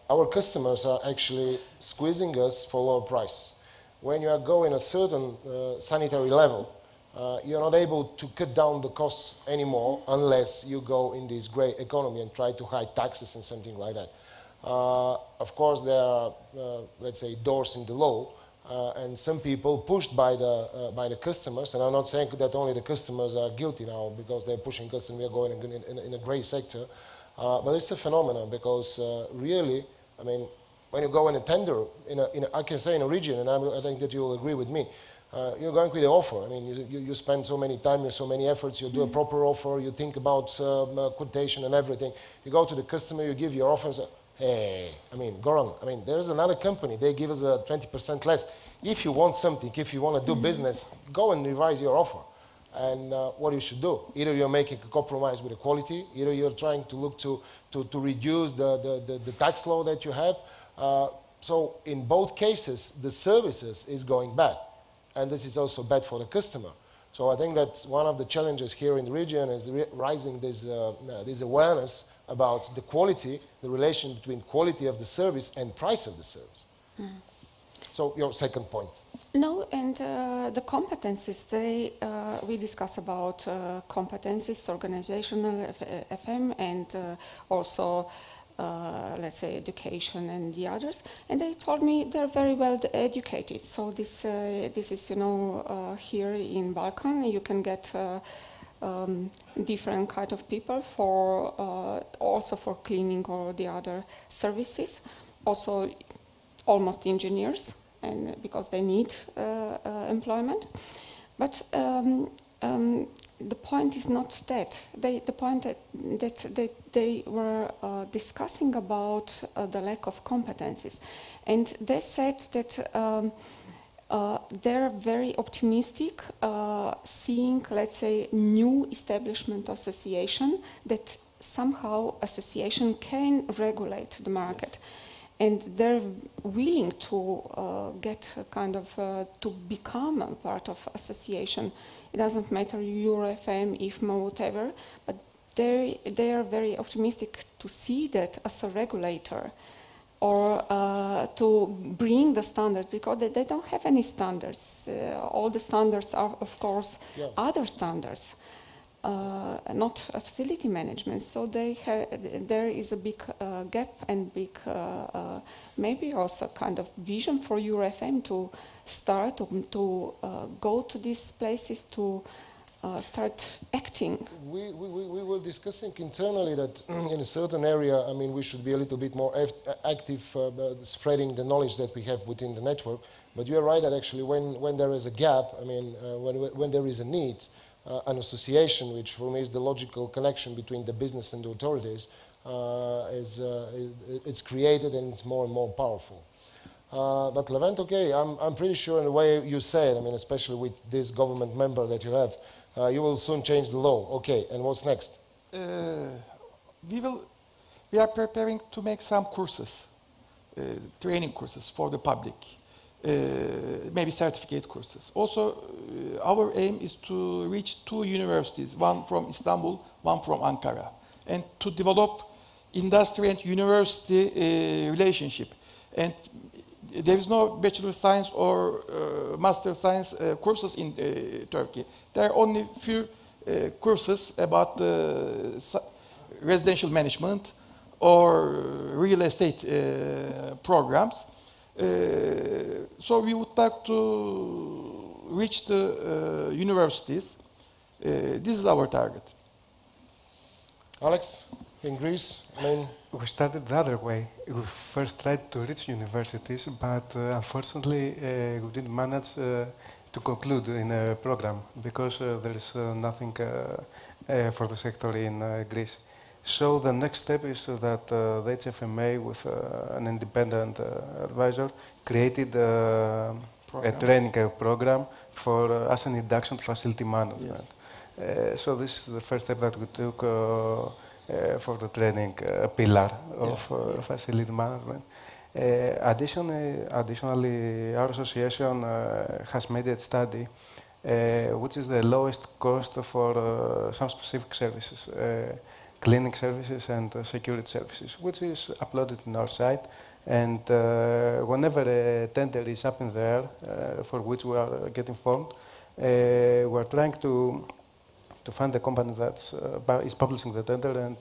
Our customers are actually squeezing us for lower prices. When you are going a certain sanitary level, you're not able to cut down the costs anymore unless you go in this grey economy and try to hide taxes and something like that. Of course, there are, let's say, doors in the law, and some people pushed by the customers, and I'm not saying that only the customers are guilty now because they're pushing us and we are going in a grey sector, but it's a phenomenon because really, I mean, when you go in a tender, I can say in a region, and I think that you'll agree with me, you're going with the offer. I mean, you spend so many time, so many efforts, you do a proper offer, you think about quotation and everything. You go to the customer, you give your offer and say, hey, I mean, Goran, I mean, there's another company, they give us a 20% less. If you want something, if you want to do business, go and revise your offer. And what you should do, either you're making a compromise with the quality, either you're trying to look to reduce the tax law that you have. So in both cases, the services is going bad. And this is also bad for the customer. So I think that one of the challenges here in the region is rising this awareness about the quality, the relation between quality of the service and price of the service. Mm. So your second point. No, and the competencies, we discuss about competencies, organizational FM, and also let's say education and the others, and they told me they're very well educated. So this is, you know, here in Balkan you can get different kind of people for also for cleaning or the other services, also almost engineers, and because they need employment, but the point is not that. The point that they were discussing about the lack of competencies. And they said that they're very optimistic seeing, let's say, new establishment association, that somehow association can regulate the market. Yes. And they're willing to get kind of, to become a part of association. It doesn't matter, EuroFM, IFMA, whatever, but they are very optimistic to see that as a regulator. or to bring the standards, because they don't have any standards. All the standards are, of course, other standards, not facility management. So there is a big gap and big, maybe also kind of vision for EuroFM to start to go to these places to start acting. We were discussing internally that in a certain area, I mean, we should be a little bit more active spreading the knowledge that we have within the network. But you're right that actually when there is a gap, I mean, when there is a need, an association, which for me is the logical connection between the business and the authorities, it's created and it's more and more powerful. But Levent, okay, I'm pretty sure in the way you said, I mean, especially with this government member that you have, you will soon change the law. Okay, and what's next? We are preparing to make some courses, training courses for the public, maybe certificate courses. Also, our aim is to reach 2 universities, one from Istanbul, one from Ankara, and to develop industry and university relationship. And there is no Bachelor of Science or Master of Science courses in Turkey. There are only few courses about residential management or real estate programs. So we would like to reach the universities. This is our target. Alex, in Greece, I mean, we started the other way. We first tried to reach universities, but unfortunately we didn't manage to conclude in a program because there is nothing for the sector in Greece. So the next step is that the HFMA, with an independent advisor, created a training program for as an induction to facility management. Yes. So this is the first step that we took for the training pillar of facility management. Additionally, our association has made a study which is the lowest cost for some specific services, cleaning services and security services, which is uploaded in our site. And whenever a tender is up in the air, for which we are getting informed, we are trying to find the company that is publishing the tender and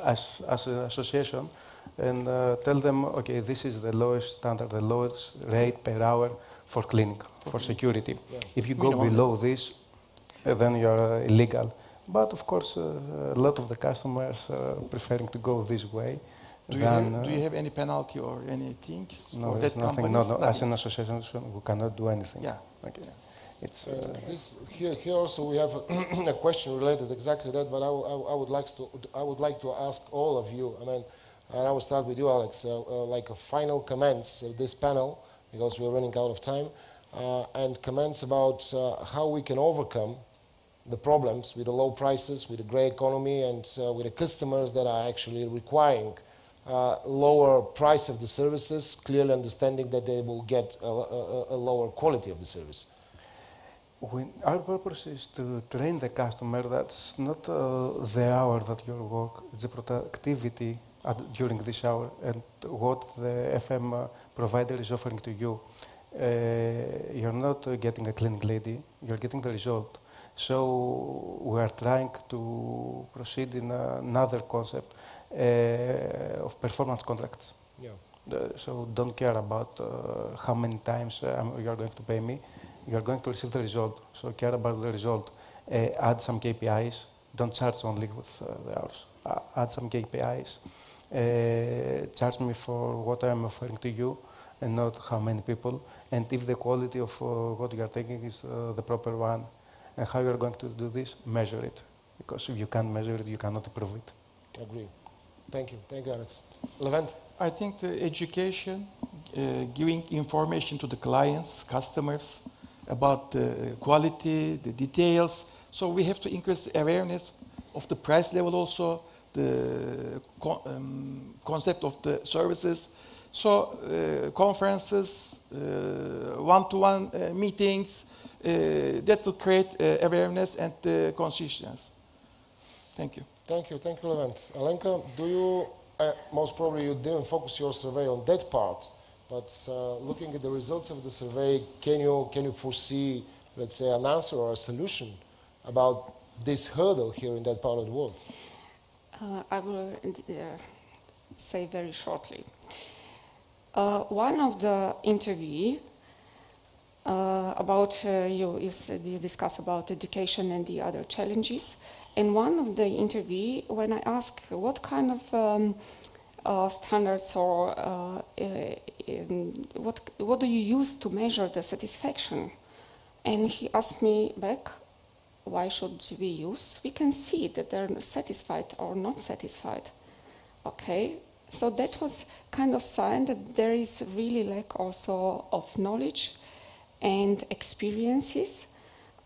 as an association, and tell them, okay, this is the lowest standard, the lowest rate per hour for cleaning, for security. Yeah. If you go below this, then you are illegal. But of course, a lot of the customers are preferring to go this way. Do you have any penalty or anything? No, there's nothing. No, as an association, we cannot do anything. Yeah. Okay. Yeah. It's, here also we have a question related exactly that, but I would like to ask all of you. I mean, and I will start with you, Alex. Like a final comments of this panel, because we're running out of time, and comments about how we can overcome the problems with the low prices, with the grey economy, and with the customers that are actually requiring lower price of the services, clearly understanding that they will get a lower quality of the service. Our purpose is to train the customer. That's not the hour that you work, it's the productivity during this hour and what the FM provider is offering to you. You're not getting a cleaning lady, you're getting the result. So we are trying to proceed in another concept of performance contracts. Yeah. So don't care about how many times you are going to pay me. You are going to receive the result. So care about the result. Add some KPIs. Don't charge only with the hours. Add some KPIs. Charge me for what I am offering to you and not how many people. And if the quality of what you are taking is the proper one. And how you are going to do this? Measure it. Because if you can't measure it, you cannot improve it. Agree. Thank you. Thank you, Alex. Levent? I think the education, giving information to the clients, customers, about the quality, the details. So we have to increase the awareness of the price level also, the concept of the services. So conferences, one-to-one meetings, that will create awareness and consciousness. Thank you. Thank you. Thank you, Levent. Alenka, do you most probably you didn't focus your survey on that part, but looking at the results of the survey, can you foresee, let's say, an answer or a solution about this hurdle here in that part of the world? I will say very shortly. One of the interviewees about you said you discussed about education and the other challenges. And one of the interview, when I asked what kind of standards or what do you use to measure the satisfaction, and he asked me back, why should we use? We can see that they're satisfied or not satisfied. Okay, so that was kind of sign that there is really lack also of knowledge and experiences.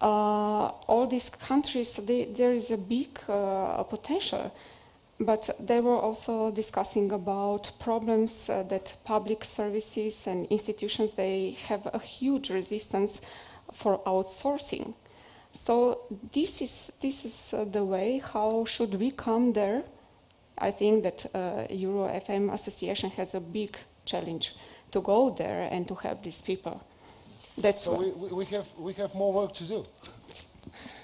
All these countries, there is a big potential, but they were also discussing about problems that public services and institutions, they have a huge resistance for outsourcing. So this is the way how should we come there. I think that Euro FM Association has a big challenge to go there and to help these people. That's so we have more work to do.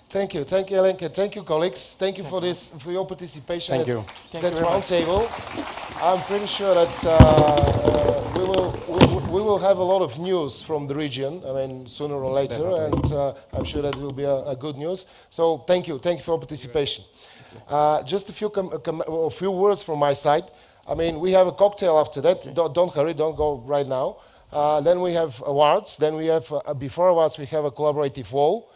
Thank you, Elenka. Thank you, colleagues. Thank you for this, for your participation at that roundtable. I'm pretty sure that we will have a lot of news from the region. I mean, sooner or later, and I'm sure that will be a good news. So thank you for your participation. Just a few words from my side. I mean, we have a cocktail after that. Don't hurry, don't go right now. Then we have awards. Then we have, before awards, we have a collaborative wall.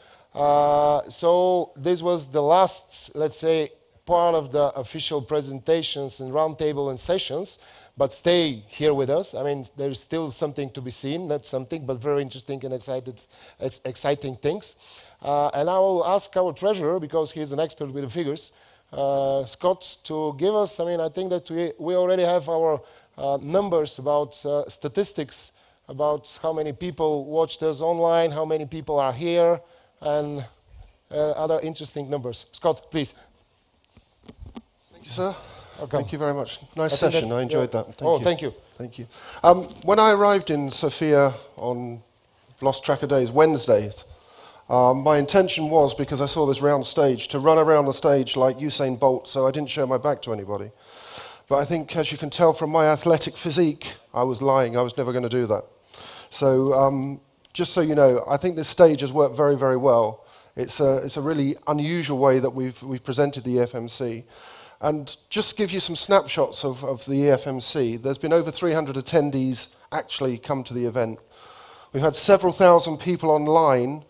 So this was the last, let's say, part of the official presentations and roundtable and sessions, but stay here with us. I mean, there is still something to be seen, not something, but very interesting and exciting things. And I will ask our treasurer, because he's an expert with the figures, Scott, to give us, I mean, I think that we already have our numbers about statistics, about how many people watched us online, how many people are here, and other interesting numbers. Scott, please. Thank you, sir. Okay. Thank you very much. Nice session. I enjoyed that. Thank you. Thank you. When I arrived in Sofia on, lost track of days, Wednesdays, my intention was, because I saw this round stage, to run around the stage like Usain Bolt, so I didn't show my back to anybody. But I think, as you can tell from my athletic physique, I was lying. I was never going to do that. So just so you know, I think this stage has worked very, very well. It's a really unusual way that we've presented the EFMC. And just to give you some snapshots of the EFMC, there's been over 300 attendees actually come to the event. We've had several thousand people online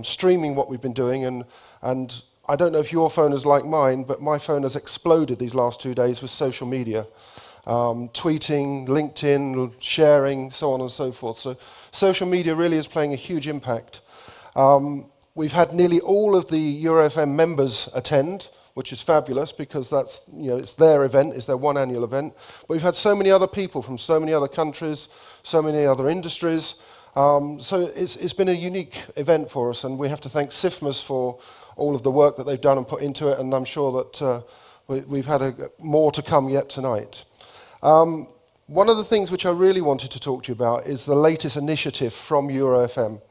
streaming what we've been doing, and I don't know if your phone is like mine, but my phone has exploded these last 2 days with social media. Tweeting, LinkedIn, sharing, so on and so forth. So social media really is playing a huge impact. We've had nearly all of the EuroFM members attend, which is fabulous because that's, you know, it's their event, it's their one annual event. But we've had so many other people from so many other countries, so many other industries. So it's been a unique event for us, and we have to thank SIFMAS for all of the work that they've done and put into it, and I'm sure that we've had more to come yet tonight. One of the things which I really wanted to talk to you about is the latest initiative from EuroFM.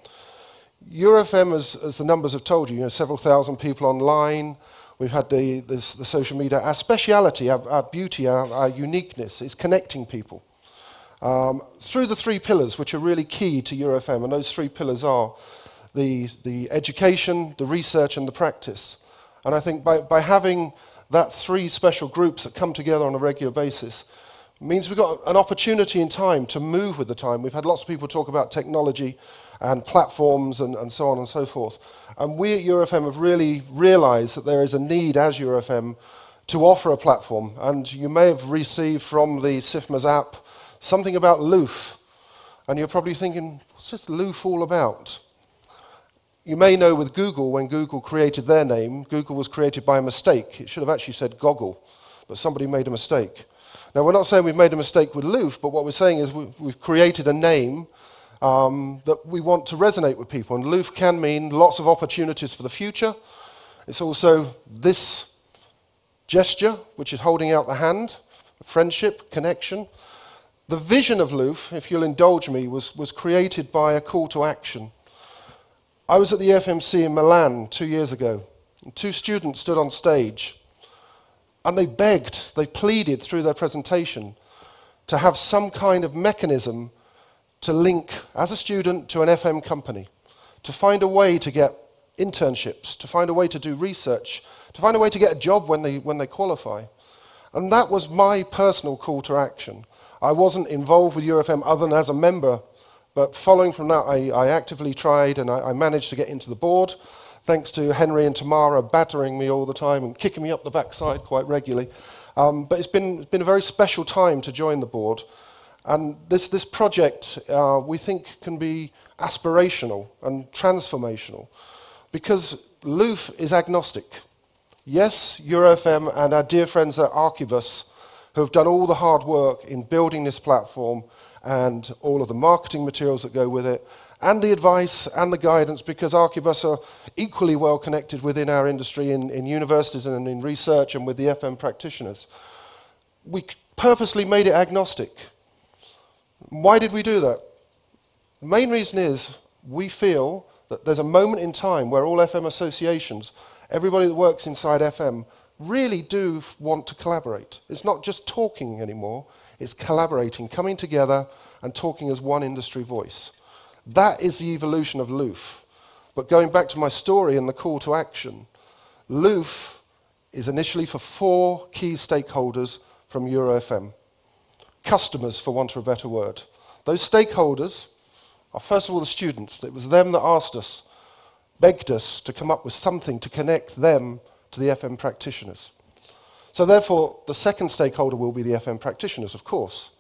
EuroFM, as the numbers have told you, several thousand people online. We've had the social media. Our speciality, our beauty, our uniqueness is connecting people through the 3 pillars, which are really key to EuroFM. And those 3 pillars are the education, the research, and the practice. And I think by having that 3 special groups that come together on a regular basis means we've got an opportunity in time to move with the time. We've had lots of people talk about technology and platforms and so on and so forth. And we at EuroFM have really realized that there is a need as EuroFM to offer a platform. And you may have received from the SIFMAS app something about LOOF. And you're probably thinking, what's this LOOF all about? You may know with Google, when Google created their name, Google was created by a mistake. It should have actually said Goggle, but somebody made a mistake. Now, we're not saying we've made a mistake with LOOF, but what we're saying is we've created a name that we want to resonate with people. And LOOF can mean lots of opportunities for the future. It's also this gesture, which is holding out the hand, friendship, connection. The vision of LOOF, if you'll indulge me, was created by a call to action. I was at the EFMC in Milan 2 years ago, and 2 students stood on stage, and they begged, they pleaded through their presentation to have some kind of mechanism to link, as a student, to an FM company, to find a way to get internships, to find a way to do research, to find a way to get a job when they qualify. And that was my personal call to action. I wasn't involved with EuroFM other than as a member, but following from that, I actively tried, and I managed to get into the board, thanks to Henry and Tamara battering me all the time and kicking me up the backside quite regularly. But it's been a very special time to join the board. And this project, we think, can be aspirational and transformational, because LOOF is agnostic. Yes, EuroFM and our dear friends at Archibus, who have done all the hard work in building this platform and all of the marketing materials that go with it, and the advice and the guidance, because Archibus are equally well connected within our industry in universities and in research and with the FM practitioners. We purposely made it agnostic. Why did we do that? The main reason is we feel that there's a moment in time where all FM associations, everybody that works inside FM, really do want to collaborate. It's not just talking anymore, it's collaborating, coming together and talking as one industry voice. That is the evolution of LOOF. But going back to my story and the call to action, LOOF is initially for 4 key stakeholders from EuroFM. Customers, for want of a better word. Those stakeholders are first of all the students. It was them that asked us, begged us to come up with something to connect them to the FM practitioners. So therefore, the second stakeholder will be the FM practitioners, of course.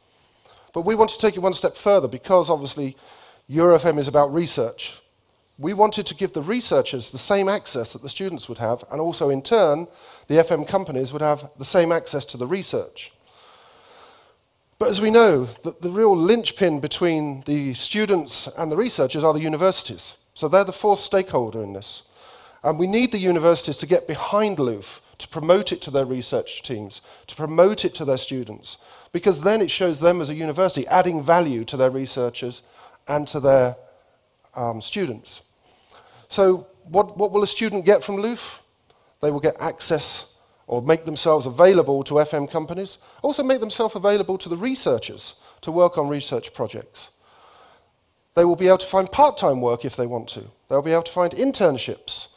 But we want to take it one step further, because obviously EuroFM is about research. We wanted to give the researchers the same access that the students would have, and also in turn, the FM companies would have the same access to the research. But as we know, the real linchpin between the students and the researchers are the universities. So they're the 4th stakeholder in this. And we need the universities to get behind LOOF, to promote it to their research teams, to promote it to their students, because then it shows them as a university adding value to their researchers and to their students. So what will a student get from LOOF? They will get access or make themselves available to FM companies, also make themselves available to the researchers to work on research projects. They will be able to find part-time work if they want to. They'll be able to find internships,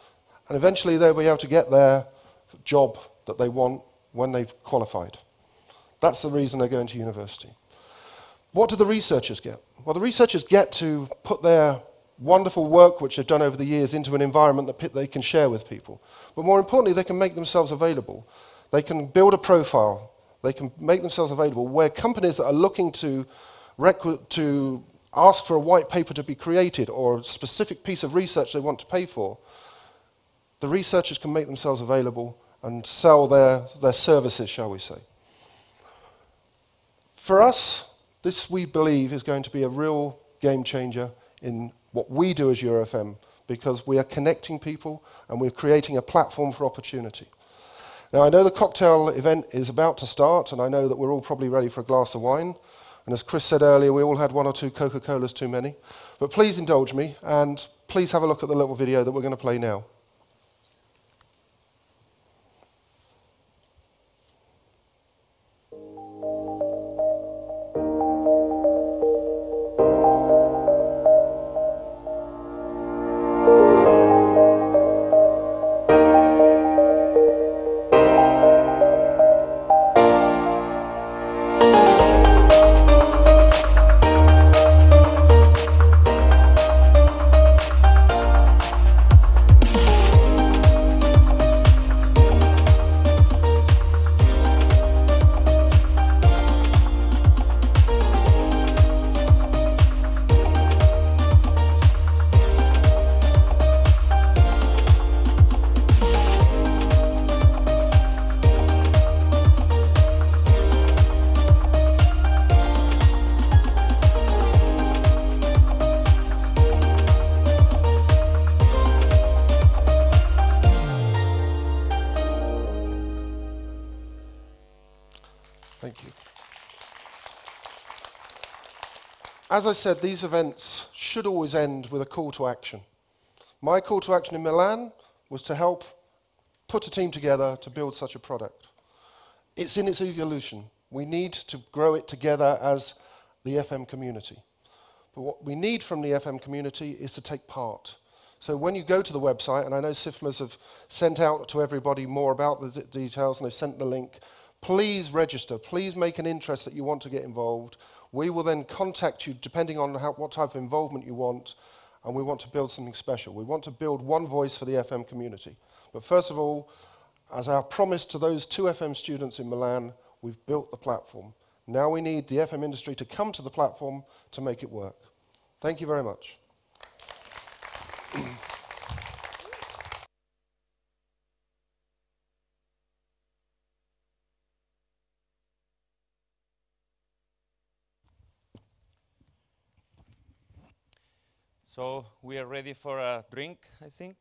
and eventually they'll be able to get their job that they want when they've qualified. That's the reason they're going to university. What do the researchers get? Well, the researchers get to put their wonderful work which they've done over the years into an environment that they can share with people. But more importantly, they can make themselves available. They can build a profile. They can make themselves available where companies that are looking to ask for a white paper to be created or a specific piece of research they want to pay for, the researchers can make themselves available and sell their services, shall we say. For us, this, we believe, is going to be a real game changer in what we do as EuroFM, because we are connecting people and we're creating a platform for opportunity. Now, I know the cocktail event is about to start, and I know that we're all probably ready for a glass of wine. And as Chris said earlier, we all had 1 or 2 Coca-Colas too many. But please indulge me, and please have a look at the little video that we're going to play now. Thank you. As I said, these events should always end with a call to action. My call to action in Milan was to help put a team together to build such a product. It's in its evolution. We need to grow it together as the FM community. But what we need from the FM community is to take part. So when you go to the website, and I know SIFMAs have sent out to everybody more about the details and they've sent the link, please register, please make an interest that you want to get involved. We will then contact you depending on what type of involvement you want, and we want to build something special. We want to build one voice for the FM community. But first of all, as our promise to those 2 FM students in Milan, we've built the platform. Now we need the FM industry to come to the platform to make it work. Thank you very much. So we are ready for a drink, I think,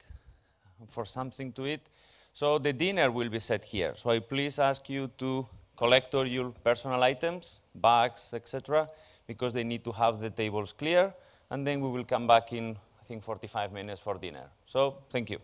for something to eat. So the dinner will be set here. So I please ask you to collect all your personal items, bags, etc., because they need to have the tables clear, and then we will come back in, I think, 45 minutes for dinner. So thank you.